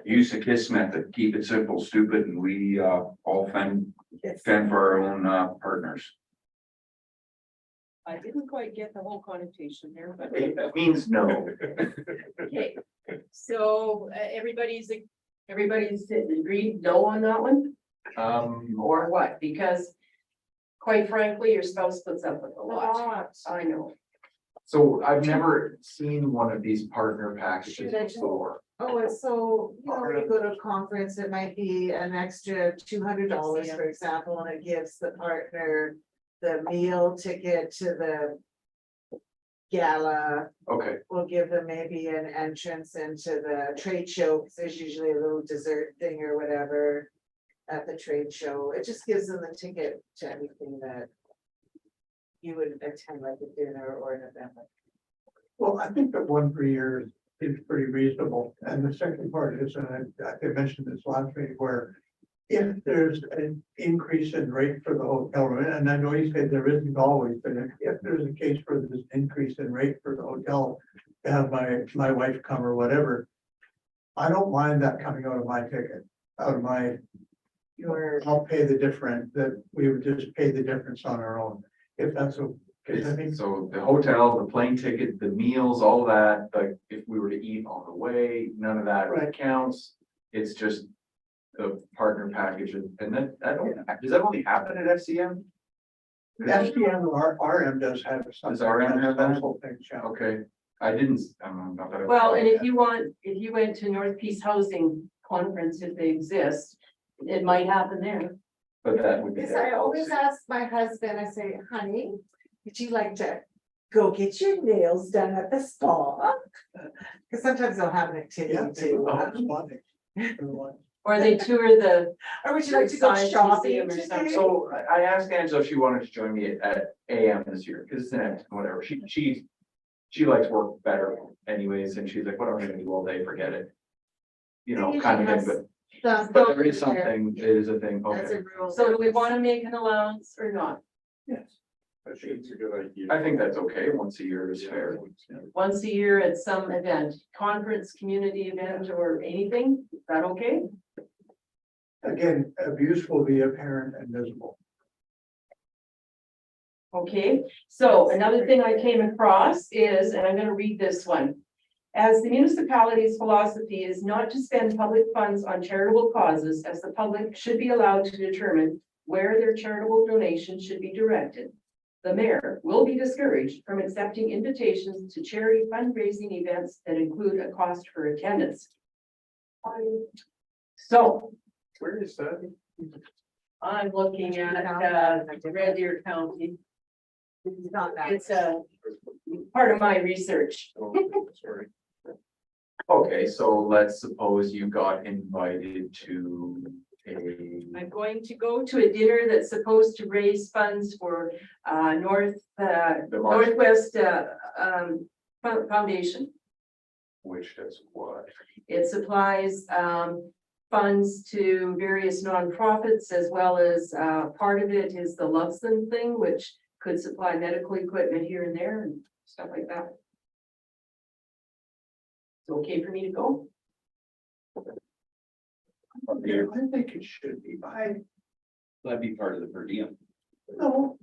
Speaker 7: Use the KISS method, keep it simple, stupid, and we all fend for our own partners.
Speaker 2: I didn't quite get the whole connotation there, but.
Speaker 4: It means no.
Speaker 2: Okay, so everybody's agreed no on that one, or what? Because quite frankly, your spouse puts up with a lot. I know.
Speaker 4: So I've never seen one of these partner packages before.
Speaker 1: Oh, it's so, you know, when you go to a conference, it might be an extra $200, for example, and it gives the partner. The meal ticket to the gala,
Speaker 4: Okay,
Speaker 1: will give them maybe an entrance into the trade show, because there's usually a little dessert thing or whatever. At the trade show, it just gives them the ticket to anything that. You would attend, like a dinner or an event.
Speaker 5: Well, I think that one per year is pretty reasonable. And the second part is, and I mentioned this last week, where if there's an increase in rate for the hotel room, and I know you said there isn't always, but if there's a case where there's an increase in rate for the hotel, to have my wife come or whatever, I don't mind that coming out of my ticket, out of my, I'll pay the difference, that we would just pay the difference on our own, if that's okay. I think
Speaker 4: so the hotel, the plane ticket, the meals, all that, like if we were to eat on the way, none of that
Speaker 5: Right.
Speaker 4: counts. It's just the partner package and then does that only happen at FCM?
Speaker 5: SDM or RM does have some.
Speaker 4: Does RM have that?
Speaker 5: Whole thing, yeah.
Speaker 4: Okay, I didn't, not that I-
Speaker 2: Well, and if you went to North Peace Housing Conference, if they exist, it might happen there.
Speaker 4: But that would be.
Speaker 1: Yes, I always ask my husband, I say, honey, would you like to go get your nails done at the spa? Because sometimes they'll have an
Speaker 5: Yeah.
Speaker 1: activity too.
Speaker 2: Or they tour the,
Speaker 1: Or would you like to go
Speaker 2: Science
Speaker 1: shopping
Speaker 2: museum or something.
Speaker 1: today?
Speaker 4: So I asked Angela if she wanted to join me at AM this year, because it's an whatever, she likes work better anyways, and she's like, what am I gonna do all day, forget it. You know, kind of thing, but there is something, it is a thing,
Speaker 1: As
Speaker 4: okay,
Speaker 1: a rule.
Speaker 2: so do we want to make an allowance or not?
Speaker 5: Yes.
Speaker 6: I think it's a good idea.
Speaker 4: I think that's okay, once a year is fair.
Speaker 2: Once a year at some event, conference, community event, or anything, is that okay?
Speaker 5: Again, abuse will be apparent and visible.
Speaker 2: Okay, so another thing I came across is, and I'm gonna read this one. As the municipality's philosophy is not to spend public funds on charitable causes, as the public should be allowed to determine where their charitable donations should be directed. The mayor will be discouraged from accepting invitations to charity fundraising events that include a cost for attendance. So
Speaker 4: Where is that?
Speaker 2: I'm looking at, Red Deer County.
Speaker 1: It's not that.
Speaker 2: It's a part of my research.
Speaker 4: Sorry. Okay, so let's suppose you got invited to
Speaker 2: I'm going to go to a dinner that's supposed to raise funds for Northwest Foundation.
Speaker 4: which does what?
Speaker 2: It supplies funds to various nonprofits, as well as part of it is the Loveson thing, which could supply medical equipment here and there and stuff like that. It's okay for me to go?
Speaker 5: I think it should be.
Speaker 6: That'd be part of the per diem.
Speaker 5: No,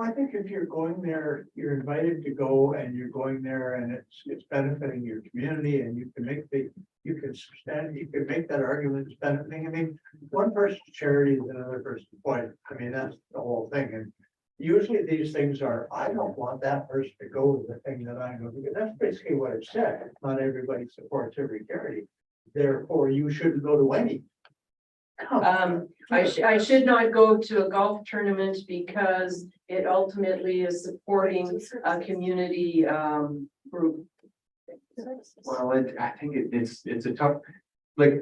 Speaker 5: I think if you're going there, you're invited to go and you're going there and it's benefiting your community and you can make that argument it's benefiting. I mean, one person's charity is another person's point. I mean, that's the whole thing. And usually these things are, I don't want that person to go to the thing that I go, because that's basically what it said. Not everybody supports every charity. Therefore, you shouldn't go to any.
Speaker 2: I should not go to a golf tournament because it ultimately is supporting a community, group.
Speaker 4: Well, I think it's a tough, like.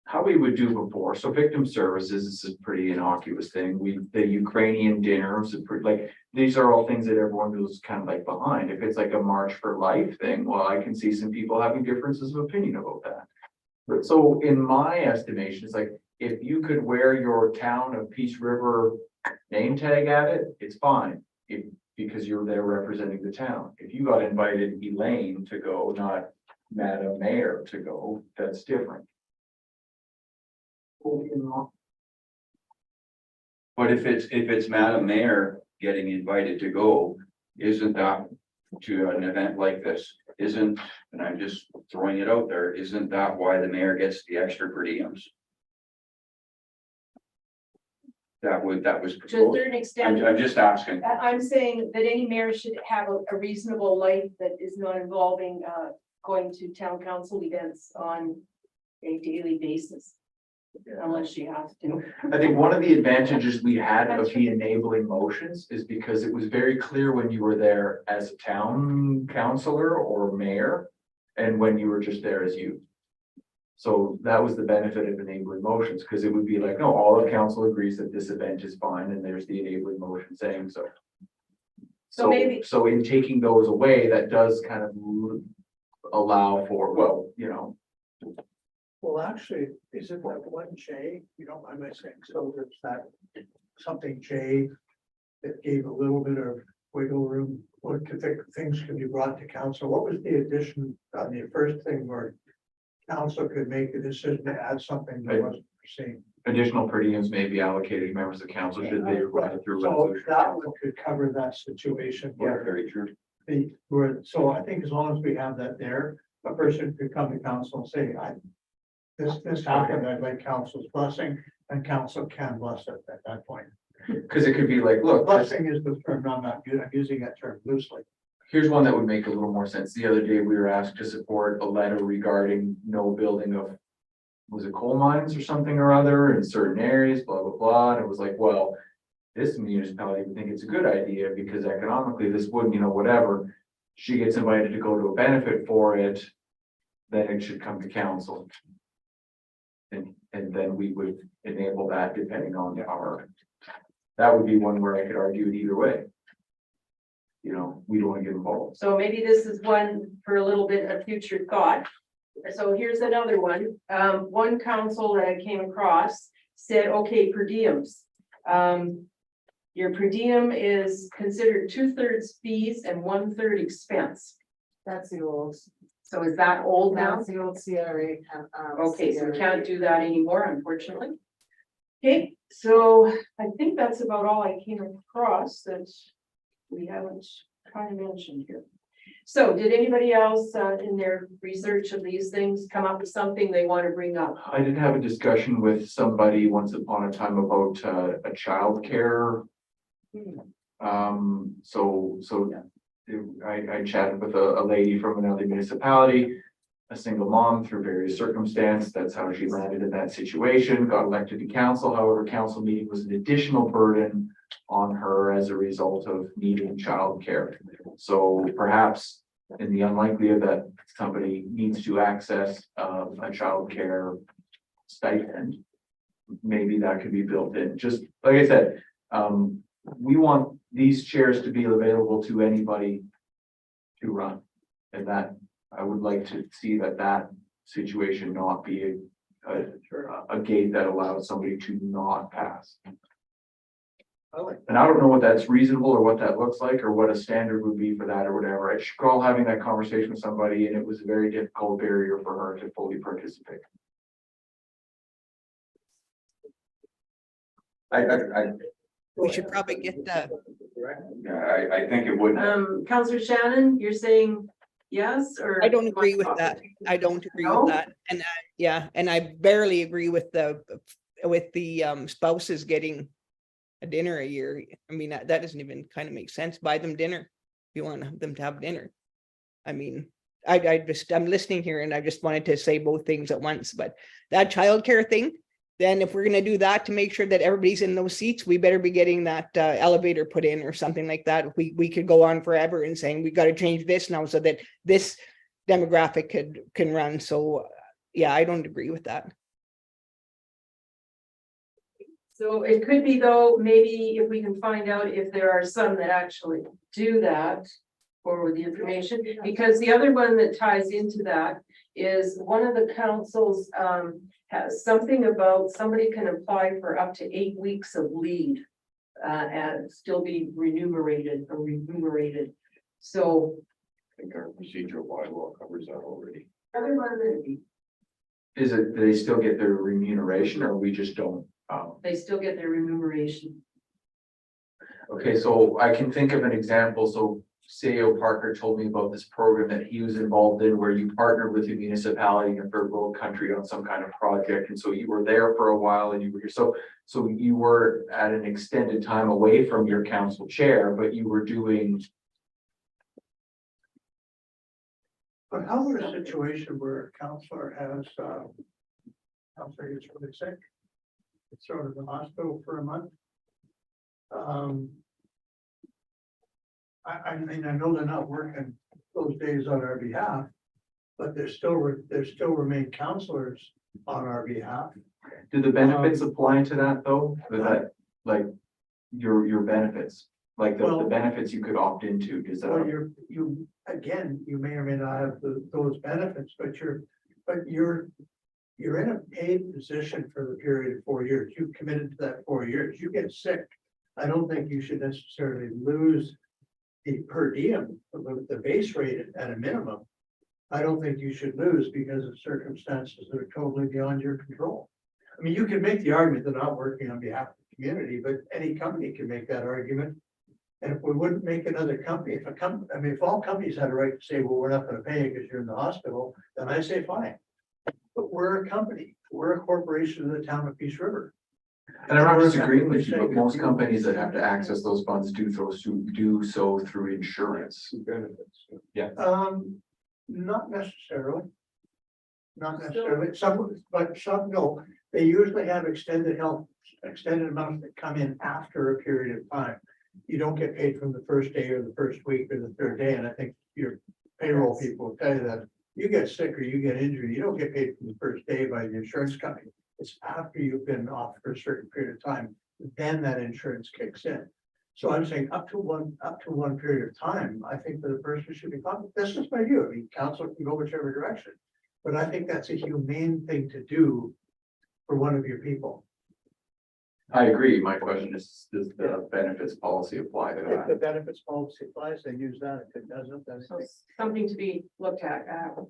Speaker 4: How we would do before, so victim services is a pretty innocuous thing, the Ukrainian dinners, like, these are all things that everyone was kind of like behind. If it's like a March for Life thing, well, I can see some people having differences of opinion about that. But so in my estimation, it's like, if you could wear your town of Peace River name tag at it, it's fine. Because you're there representing the town. If you got invited Elaine to go, not Madam Mayor to go, that's different.
Speaker 7: But if it's Madam Mayor getting invited to go, isn't that to an event like this? Isn't, and I'm just throwing it out there, isn't that why the mayor gets the extra per diems? That was
Speaker 2: To a
Speaker 7: proposed.
Speaker 2: certain extent,
Speaker 7: I'm just asking.
Speaker 2: I'm saying that any mayor should have a reasonable life that is not involving, going to town council events on a daily basis. Unless you have to.
Speaker 4: I think one of the advantages we had of the enabling motions is because it was very clear when you were there as a town councillor or mayor. And when you were just there as you. So that was the benefit of enabling motions, because it would be like, no, all of council agrees that this event is fine, and there's the enabling motion saying so.
Speaker 2: So maybe-
Speaker 4: So in taking those away, that does kind of allow for, well, you know.
Speaker 5: Well, actually, isn't that one J, you don't mind my saying, so there's that something J that gave a little bit of wiggle room, what could things could be brought to council? What was the addition on the first thing where council could make a decision to add something that wasn't foreseen?
Speaker 4: Additional per diems may be allocated to members of council should they run it through
Speaker 5: So
Speaker 4: resolution.
Speaker 5: that one could cover that situation
Speaker 7: Yeah,
Speaker 5: where
Speaker 7: very true.
Speaker 5: so I think as long as we have that there, a person could come to council and say, this happened, I'd like council's blessing, and council can bless it at that point.
Speaker 4: Because it could be like, look,
Speaker 5: Blessing is the term, I'm not, I'm using that term loosely.
Speaker 4: here's one that would make a little more sense. The other day, we were asked to support a letter regarding no building of, was it coal mines or something or other in certain areas, blah, blah, blah. And it was like, well, this municipality would think it's a good idea because economically this wouldn't, you know, whatever. She gets invited to go to a benefit for it, then it should come to council. And then we would enable that depending on our, that would be one where I could argue it either way. You know, we don't want to get involved.
Speaker 2: So maybe this is one for a little bit of future thought. So here's another one. One council that I came across said, okay, per diems. Your per diem is considered 2/3 fees and 1/3 expense.
Speaker 1: That's the old,
Speaker 2: So is that old now?
Speaker 1: that's the old CRA.
Speaker 2: Okay, so we can't do that anymore, unfortunately. Okay, so I think that's about all I came across that we haven't kind of mentioned here. So did anybody else in their research of these things come up with something they want to bring up?
Speaker 4: I did have a discussion with somebody once upon a time about a childcare. I chatted with a lady from another municipality, a single mom through various circumstances. That's how she landed in that situation, got elected to council. However, council meeting was an additional burden on her as a result of needing childcare. So perhaps in the unlikely that somebody needs to access a childcare stipend, maybe that could be built in. Just like I said, we want these chairs to be available to anybody to run. And that I would like to see that situation not be a gate that allows somebody to not pass. And I don't know what that's reasonable or what that looks like or what a standard would be for that or whatever. I recall having that conversation with somebody and it was a very difficult barrier for her to fully participate.
Speaker 8: We should probably get the,
Speaker 7: Yeah, I think it would.
Speaker 2: Counselor Shannon, you're saying yes, or?
Speaker 8: I don't agree with that. I don't agree
Speaker 2: No?
Speaker 8: with that. And yeah, and I barely agree with the spouses getting a dinner a year. I mean, that doesn't even kind of make sense. Buy them dinner. If you want them to have dinner. I mean, I'm listening here and I just wanted to say both things at once, but that childcare thing, then if we're gonna do that to make sure that everybody's in those seats, we better be getting that elevator put in or something like that. We could go on forever and saying we got to change this now so that this demographic can run. So yeah, I don't agree with that.
Speaker 2: So it could be though, maybe if we can find out if there are some that actually do that. Forward the information, because the other one that ties into that is one of the councils has something about somebody can apply for up to 8 weeks of leave. And still be remunerated. So.
Speaker 7: I think our procedural bylaw covers that already.
Speaker 2: Other one that
Speaker 4: Is it, they still get their remuneration or we just don't?
Speaker 2: they still get their remuneration.
Speaker 4: Okay, so I can think of an example. So CEO Parker told me about this program that he was involved in where you partnered with the municipality in third world country on some kind of project. And so you were there for a while and you were here. So you were at an extended time away from your council chair, but you were doing.
Speaker 5: But how about a situation where a counselor has, counselor gets really sick? It's thrown to the hospital for a month. I mean, I know they're not working those days on our behalf, but there still remain counselors on our behalf.
Speaker 4: Do the benefits apply to that though? Is that like your benefits, like the
Speaker 5: Well-
Speaker 4: benefits you could opt into, does
Speaker 5: Well,
Speaker 4: that?
Speaker 5: you, again, you may or may not have those benefits, but you're in a paid position for the period of 4 years. You've committed to that 4 years. You get sick. I don't think you should necessarily lose the per diem, the base rate at a minimum. I don't think you should lose because of circumstances that are totally beyond your control. I mean, you can make the argument they're not working on behalf of the community, but any company can make that argument. And if we wouldn't make another company, if all companies had a right to say, well, we're not gonna pay you because you're in the hospital, then I say, fine. But we're a company, we're a corporation in the town of Peace River.
Speaker 4: And I'm not disagreeing with you, but most companies that have to access those funds do so through insurance.
Speaker 5: Benefits.
Speaker 4: Yeah.
Speaker 5: Not necessarily. Not necessarily, but some no, they usually have extended amounts that come in after a period of time. You don't get paid from the first day or the first week or the third day, and I think your payroll people will tell you that. You get sick or you get injured, you don't get paid from the first day by the insurance company. It's after you've been off for a certain period of time, then that insurance kicks in. So I'm saying up to one period of time, I think that a person should be covered. This is my view. I mean, council can go whichever direction. But I think that's a humane thing to do for one of your people.
Speaker 4: I agree. My question is, does the benefits policy apply to
Speaker 5: If the
Speaker 4: that?
Speaker 5: benefits policy applies, they use that. If it doesn't, then.
Speaker 2: So something to be looked at,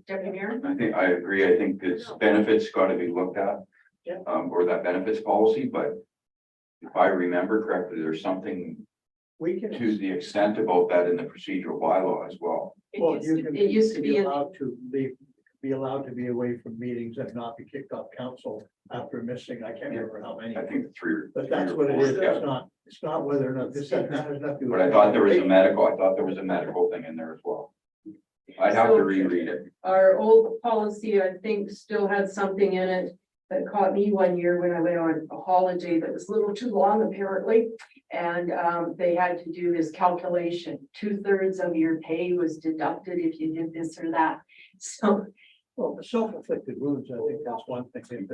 Speaker 2: Deputy Mayor.
Speaker 7: I think, I agree, I think this benefits gotta be looked at.
Speaker 5: Yeah.
Speaker 7: Or that benefits policy, but if I remember correctly, there's something
Speaker 5: We can.
Speaker 7: to the extent about that in the procedural bylaw as well.
Speaker 5: Well,
Speaker 2: It used to be in
Speaker 5: allowed to be allowed to be away from meetings and not be kicked off council after missing, I can't remember how many.
Speaker 7: I think three.
Speaker 5: But that's what it is.
Speaker 7: Yeah.
Speaker 5: It's not whether or not this has nothing to do.
Speaker 7: But I thought there was a medical thing in there as well. I'd have to reread it.
Speaker 2: Our old policy, I think, still had something in it that caught me one year when I went on a holiday that was a little too long apparently. And they had to do this calculation, 2/3 of your pay was deducted if you did this or that. So
Speaker 5: Well, the self-inflicted wounds, I think that's one thing.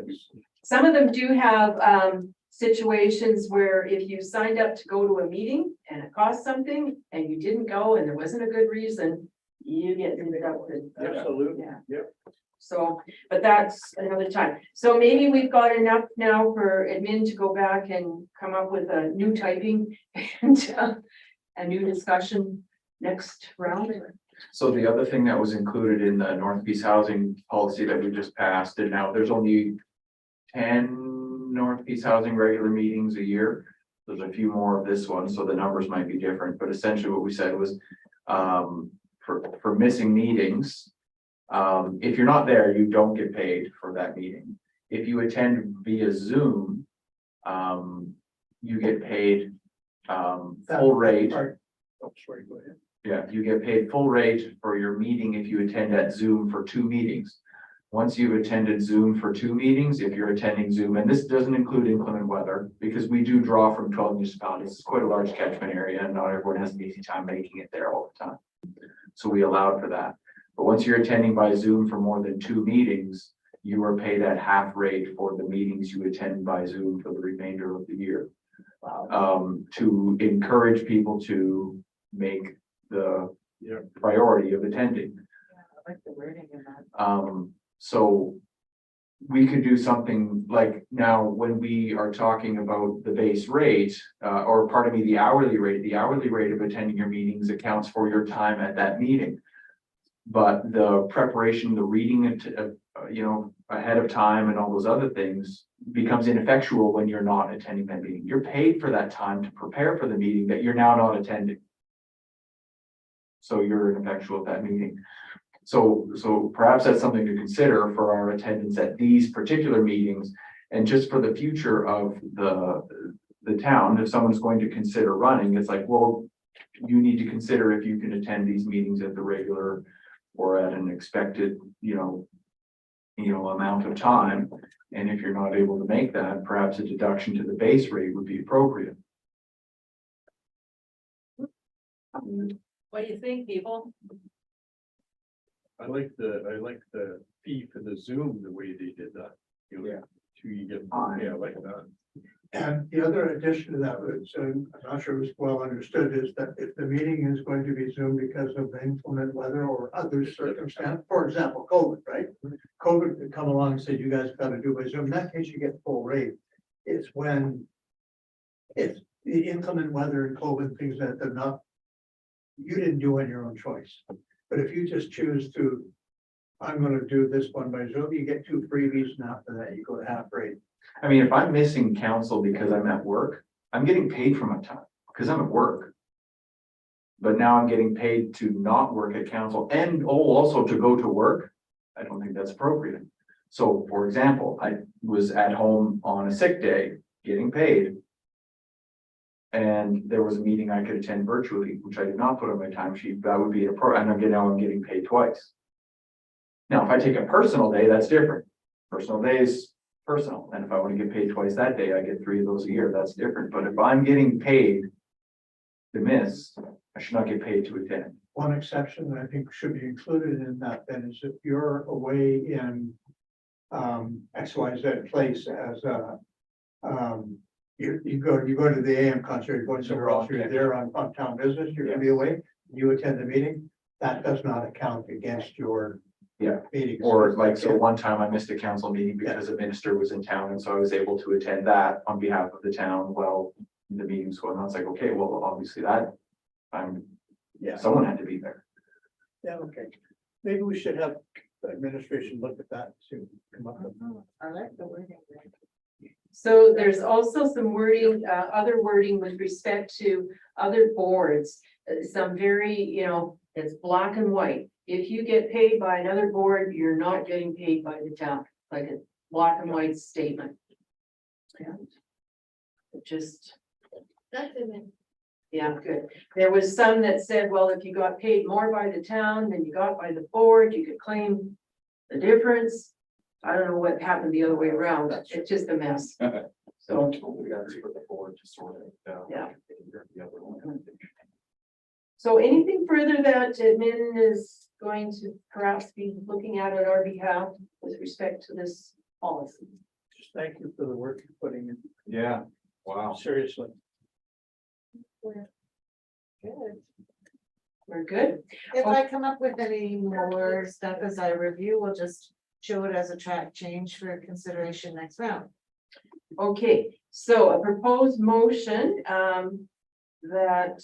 Speaker 2: some of them do have situations where if you signed up to go to a meeting and it cost something and you didn't go and there wasn't a good reason, you get deducted.
Speaker 5: Absolutely.
Speaker 2: Yeah.
Speaker 5: Yep.
Speaker 2: So, but that's another time. So maybe we've got enough now for admin to go back and come up with a new typing and a new discussion next round.
Speaker 4: So the other thing that was included in the North Peace housing policy that we just passed, and now there's only 10 North Peace housing regular meetings a year. There's a few more of this one, so the numbers might be different, but essentially what we said was for missing meetings, if you're not there, you don't get paid for that meeting. If you attend via Zoom, you get paid, full rate.
Speaker 5: Oh, sorry, go ahead.
Speaker 4: Yeah, you get paid full rate for your meeting if you attend at Zoom for 2 meetings. Once you've attended Zoom for 2 meetings, if you're attending Zoom, and this doesn't include inclement weather, because we do draw from 12 municipalities, it's quite a large catchment area, and not everyone has an easy time making it there all the time. So we allowed for that. But once you're attending by Zoom for more than 2 meetings, you are paid at half rate for the meetings you attend by Zoom for the remainder of the year. To encourage people to make the priority of attending.
Speaker 1: I like the wording in that.
Speaker 4: So we could do something like now, when we are talking about the base rate, or pardon me, the hourly rate of attending your meetings accounts for your time at that meeting. But the preparation, the reading it, ahead of time and all those other things becomes ineffectual when you're not attending that meeting. You're paid for that time to prepare for the meeting that you're now not attending. So you're ineffectual at that meeting. So perhaps that's something to consider for our attendance at these particular meetings. And just for the future of the town, if someone's going to consider running, it's like, well, you need to consider if you can attend these meetings at the regular or at an expected, amount of time. And if you're not able to make that, perhaps a deduction to the base rate would be appropriate.
Speaker 2: What do you think, people?
Speaker 9: I like the fee for the Zoom, the way they did that. You get, I like that.
Speaker 5: And the other addition to that was, I'm not sure it was well understood, is that if the meeting is going to be Zoom because of inclement weather or other circumstance, for example, COVID, right? COVID could come along and say, you guys got to do by Zoom. In that case, you get full rate. It's when it's the inclement weather and COVID things that they're not, you didn't do on your own choice. But if you just choose to, I'm gonna do this one by Zoom, you get 2 freebies, and after that, you go to half rate.
Speaker 4: I mean, if I'm missing council because I'm at work, I'm getting paid for my time because I'm at work. But now I'm getting paid to not work at council and also to go to work. I don't think that's appropriate. So for example, I was at home on a sick day, getting paid. And there was a meeting I could attend virtually, which I did not put on my timesheet. That would be and I'm getting paid twice. Now, if I take a personal day, that's different. Personal days, personal. And if I want to get paid twice that day, I get 3 of those a year. That's different. But if I'm getting paid to miss, I should not get paid to attend.
Speaker 5: One exception that I think should be included in that then is if you're away in XYZ place as a you go to the AM concert, you're going somewhere else, you're there on town business, you're gonna be away, you attend the meeting, that does not account against your meetings.
Speaker 4: Or like, so one time I missed a council meeting because a minister was in town, and so I was able to attend that on behalf of the town. Well, the meeting's going on. It's like, okay, well, obviously that someone had to be there.
Speaker 5: Yeah, okay. Maybe we should have administration look at that to come up with.
Speaker 1: I like the wording.
Speaker 2: So there's also some wording, other wording with respect to other boards. Some very, it's black and white. If you get paid by another board, you're not getting paid by the town, like a black and white statement. Yeah. It just,
Speaker 3: That's it.
Speaker 2: yeah, good. There was some that said, well, if you got paid more by the town than you got by the board, you could claim the difference. I don't know what happened the other way around. It's just a mess. So,
Speaker 4: We got to the board to sort it out.
Speaker 2: Yeah.
Speaker 4: The other one.
Speaker 2: so anything further that admin is going to perhaps be looking at on our behalf with respect to this policy?
Speaker 5: Just thank you for the work you're putting in.
Speaker 4: Yeah, wow.
Speaker 5: Seriously.
Speaker 2: We're good.
Speaker 1: If I come up with any more stuff as I review, we'll just show it as a track change for consideration next round.
Speaker 2: Okay, so a proposed motion that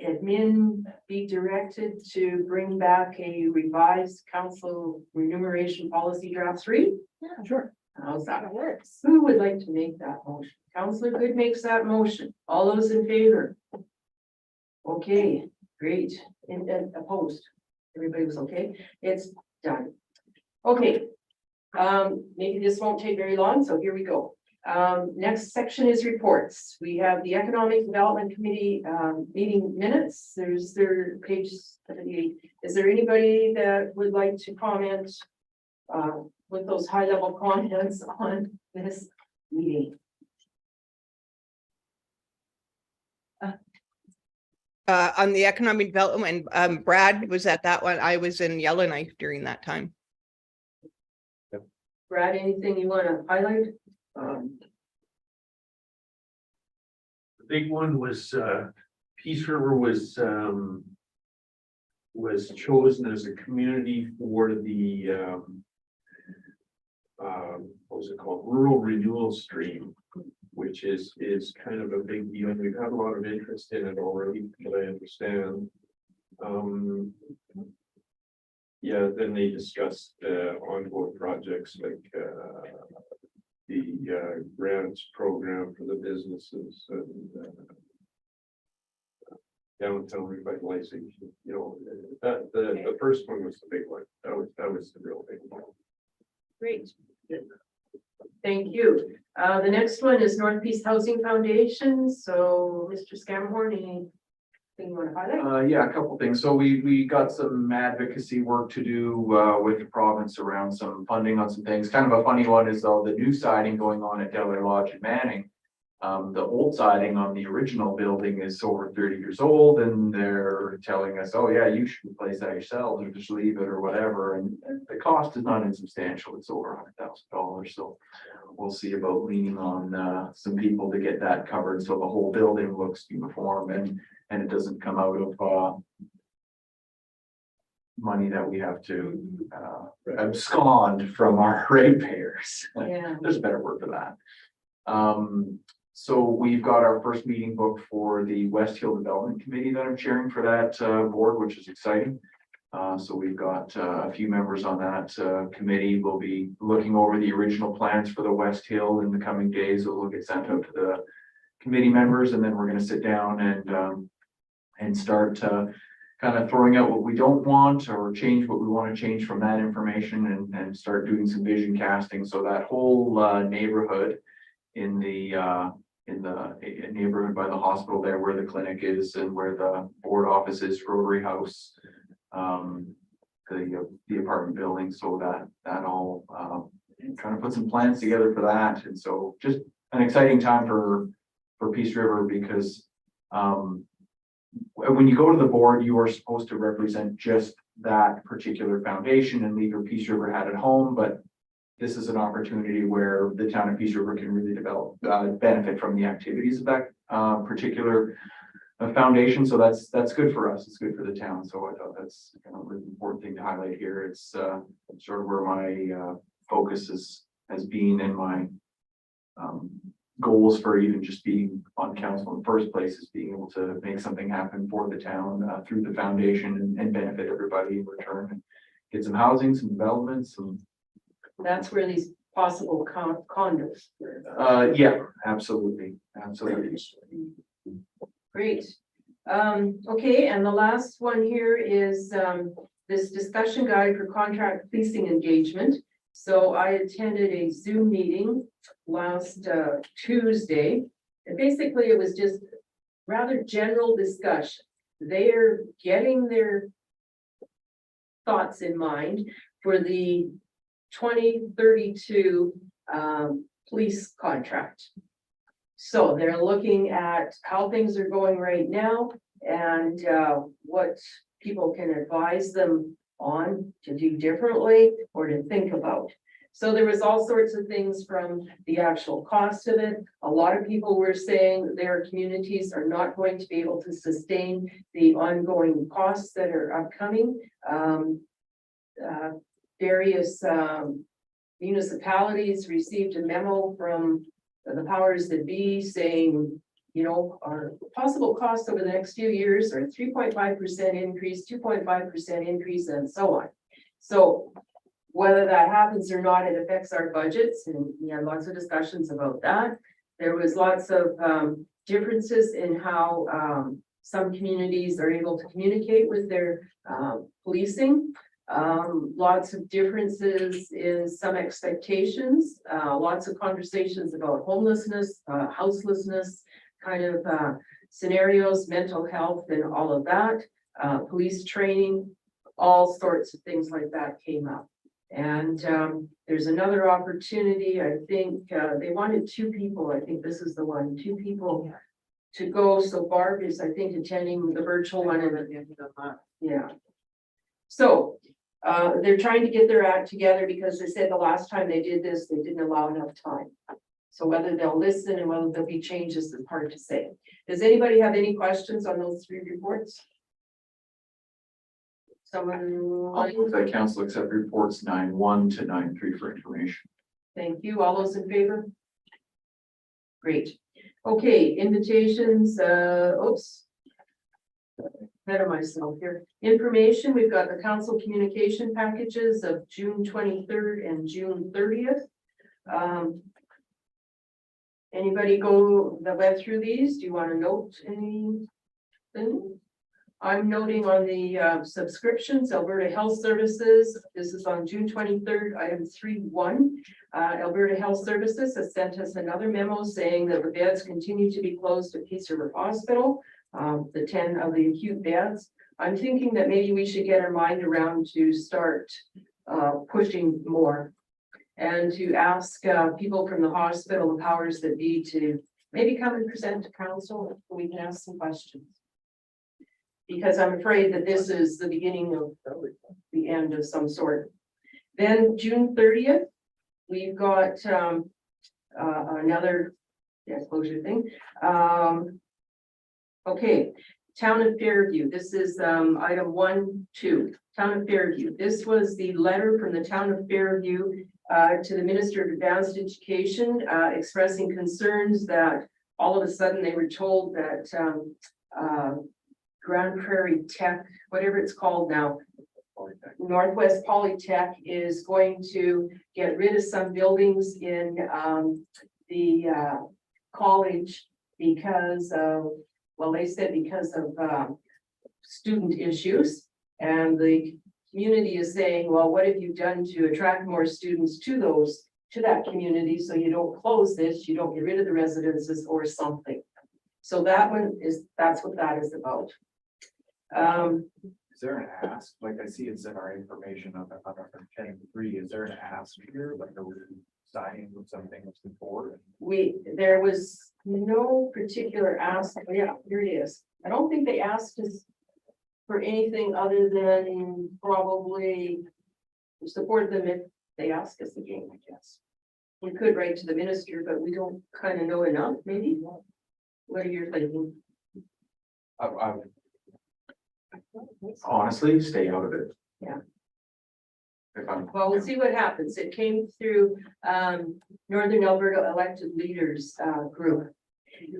Speaker 2: admin be directed to bring back a revised council remuneration policy draft 3.
Speaker 1: Yeah,
Speaker 5: Sure.
Speaker 2: How's that?
Speaker 1: that works.
Speaker 2: Who would like to make that motion? Councillor Good makes that motion. All those in favor? Okay, great. And opposed? Everybody was okay? It's done. Okay. Maybe this won't take very long, so here we go. Next section is reports. We have the Economic Development Committee, meeting minutes. There's their page 78. Is there anybody that would like to comment with those high level comments on this meeting?
Speaker 8: On the economic development, Brad was at that one. I was in Yellowknife during that time.
Speaker 2: Brad, anything you want to highlight?
Speaker 9: The big one was, Peace River was chosen as a community for the, what was it called, Rural Renewal Stream, which is kind of a big deal. We've had a lot of interest in it already, but I understand. Yeah, then they discussed ongoing projects like the grants program for the businesses and downtown revitalization, you know, that the first one was the big one. That was the real big one.
Speaker 2: Great. Thank you. The next one is North Peace Housing Foundation. So Mr. Scamhorn, anything you want to highlight?
Speaker 4: Yeah, a couple things. So we got some advocacy work to do with the province around some funding on some things. Kind of a funny one is the new siding going on at Delaware Lodge in Manning. The old siding on the original building is over 30 years old, and they're telling us, oh yeah, you should replace that yourselves or just leave it or whatever. And the cost is not insubstantial. It's over $100,000. So we'll see about leaning on some people to get that covered so the whole building looks uniform and it doesn't come out of money that we have to abscond from our ratepayers.
Speaker 2: Yeah.
Speaker 4: There's a better word for that. So we've got our first meeting booked for the West Hill Development Committee that I'm chairing for that board, which is exciting. So we've got a few members on that committee. We'll be looking over the original plans for the West Hill in the coming days. It will get sent out to the committee members, and then we're going to sit down and start kind of throwing out what we don't want or change what we want to change from that information and start doing some vision casting. So that whole neighborhood in the neighborhood by the hospital there where the clinic is and where the board office is, Rotary House, the apartment building. So that all trying to put some plans together for that. And so just an exciting time for Peace River because when you go to the board, you are supposed to represent just that particular foundation and leave your Peace River hat at home. But this is an opportunity where the town of Peace River can really develop, benefit from the activities of that particular foundation. So that's good for us. It's good for the town. So I thought that's kind of a really important thing to highlight here. It's sort of where my focus has been in my goals for even just being on council in the first place is being able to make something happen for the town through the foundation and benefit everybody in return and get some housing, some developments, some.
Speaker 2: That's where these possible condos.
Speaker 4: Yeah, absolutely.
Speaker 2: Great. Okay, and the last one here is this discussion guide for contract leasing engagement. So I attended a Zoom meeting last Tuesday, and basically it was just rather general discussion. They're getting their thoughts in mind for the 2032 police contract. So they're looking at how things are going right now and what people can advise them on to do differently or to think about. So there was all sorts of things from the actual cost of it. A lot of people were saying their communities are not going to be able to sustain the ongoing costs that are upcoming. Various municipalities received a memo from the powers that be saying, you know, our possible costs over the next few years are 3.5% increase, 2.5% increase, and so on. So whether that happens or not, it affects our budgets, and we had lots of discussions about that. There was lots of differences in how some communities are able to communicate with their policing. Lots of differences in some expectations, lots of conversations about homelessness, houselessness, kind of scenarios, mental health and all of that, police training, all sorts of things like that came up. And there's another opportunity, I think, they wanted 2 people, I think this is the one, 2 people to go, so Barb is, I think, attending the virtual one, and yeah. So, they're trying to get their act together because they said the last time they did this, they didn't allow enough time. So whether they'll listen and whether there'll be changes is hard to say. Does anybody have any questions on those 3 reports? Someone,
Speaker 4: I'll move that council accept reports 9-1 to 9-3 for information.
Speaker 2: thank you. All those in favor? Great. Okay, invitations, oops. Ahead of myself here. Information, we've got the council communication packages of June 23rd and June 30th. Anybody go that went through these? Do you want to note anything? I'm noting on the subscriptions, Alberta Health Services, this is on June 23rd, item 3.1. Alberta Health Services has sent us another memo saying that the beds continue to be closed at Peace River Hospital, the 10 of the acute beds. I'm thinking that maybe we should get our mind around to start pushing more and to ask people from the hospital, the powers that be, to maybe come and present to council. We can ask some questions. Because I'm afraid that this is the beginning of the end of some sort. Then June 30th, we've got another closure thing. Okay, Town of Fairview. This is item 1-2. Town of Fairview. This was the letter from the Town of Fairview to the Minister of Advanced Education, expressing concerns that all of a sudden they were told that Grand Prairie Tech, whatever it's called now, Northwest Polytech is going to get rid of some buildings in the college because of, well, they said because of student issues. And the community is saying, well, what have you done to attract more students to that community? So you don't close this, you don't get rid of the residences or something. So that's what that is about.
Speaker 4: Is there an ask? Like I see it's in our information on 10-3. Is there an ask here? Like are we signing with something that's before?
Speaker 2: There was no particular ask. Yeah, here it is. I don't think they asked us for anything other than probably support them if they ask us again, I guess. We could write to the minister, but we don't kind of know enough, maybe. What are you thinking?
Speaker 4: I honestly stay out of it.
Speaker 2: Yeah.
Speaker 4: If I'm.
Speaker 2: Well, we'll see what happens. It came through Northern Alberta Elected Leaders Group.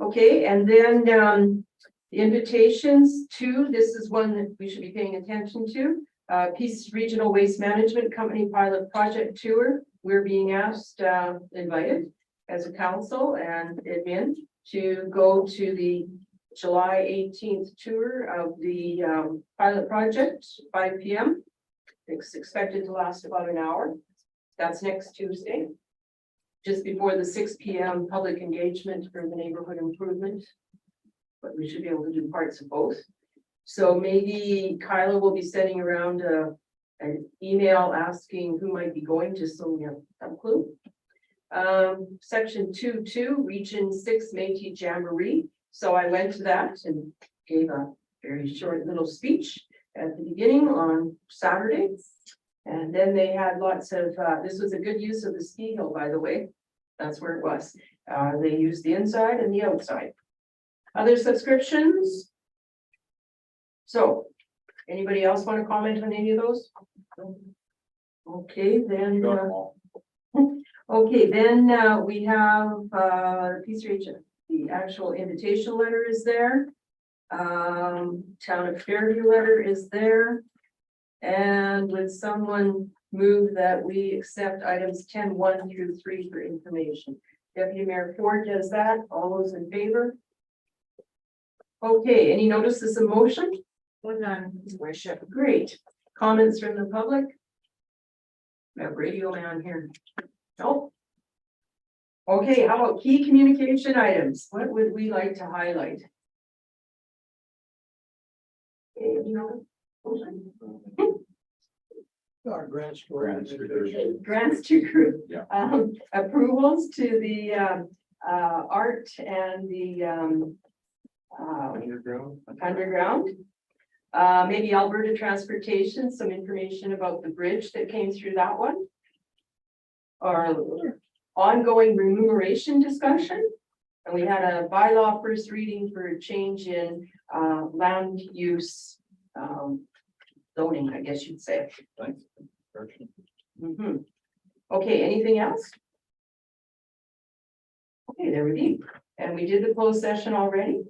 Speaker 2: Okay, and then the invitations to, this is one that we should be paying attention to. Peace Regional Waste Management Company Pilot Project Tour. We're being asked, invited as a council and admin to go to the July 18th tour of the pilot project, 5 p.m. It's expected to last about an hour. That's next Tuesday, just before the 6 p.m. public engagement for the neighborhood improvement. But we should be able to do parts of both. So maybe Kyla will be sending around an email asking who might be going, just so we have a clue. Section 2.2, Region 6 Métis Jamboree. So I went to that and gave a very short little speech at the beginning on Saturday. And then they had lots of, this was a good use of the ski hill, by the way. That's where it was. They used the inside and the outside. Other subscriptions? So, anybody else want to comment on any of those? Okay, then. Okay, then we have Peace Region. The actual invitation letter is there. Town of Fairview letter is there. And would someone move that we accept items 10-1 through 3 for information? Deputy Mayor Ford does that. All those in favor? Okay, any notices of motion?
Speaker 1: None, worship.
Speaker 2: Great. Comments from the public? We have radio man here. Nope. Okay, how about key communication items? What would we like to highlight?
Speaker 5: Our grants.
Speaker 2: Grants to group.
Speaker 6: Yeah.
Speaker 2: Approvals to the art and the
Speaker 9: Underground.
Speaker 2: underground. Maybe Alberta Transportation, some information about the bridge that came through that one. Or ongoing remuneration discussion. And we had a bylaw first reading for a change in land use zoning, I guess you'd say.
Speaker 6: Thanks.
Speaker 2: Mhm. Okay, anything else? Okay, there we be. And we did the closed session already.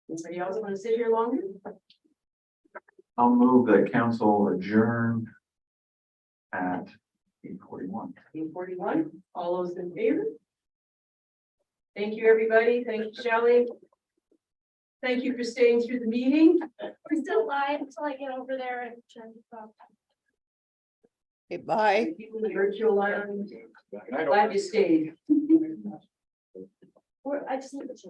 Speaker 2: Anybody else want to sit here longer?
Speaker 4: I'll move that council adjourn at 8:41.
Speaker 2: 8:41, all those in favor? Thank you, everybody. Thank you, Shelley. Thank you for staying through the meeting.
Speaker 3: We're still live until I get over there and turn this off.
Speaker 8: Okay, bye.
Speaker 2: People in the virtual line, glad you stayed.
Speaker 3: Or I just need to.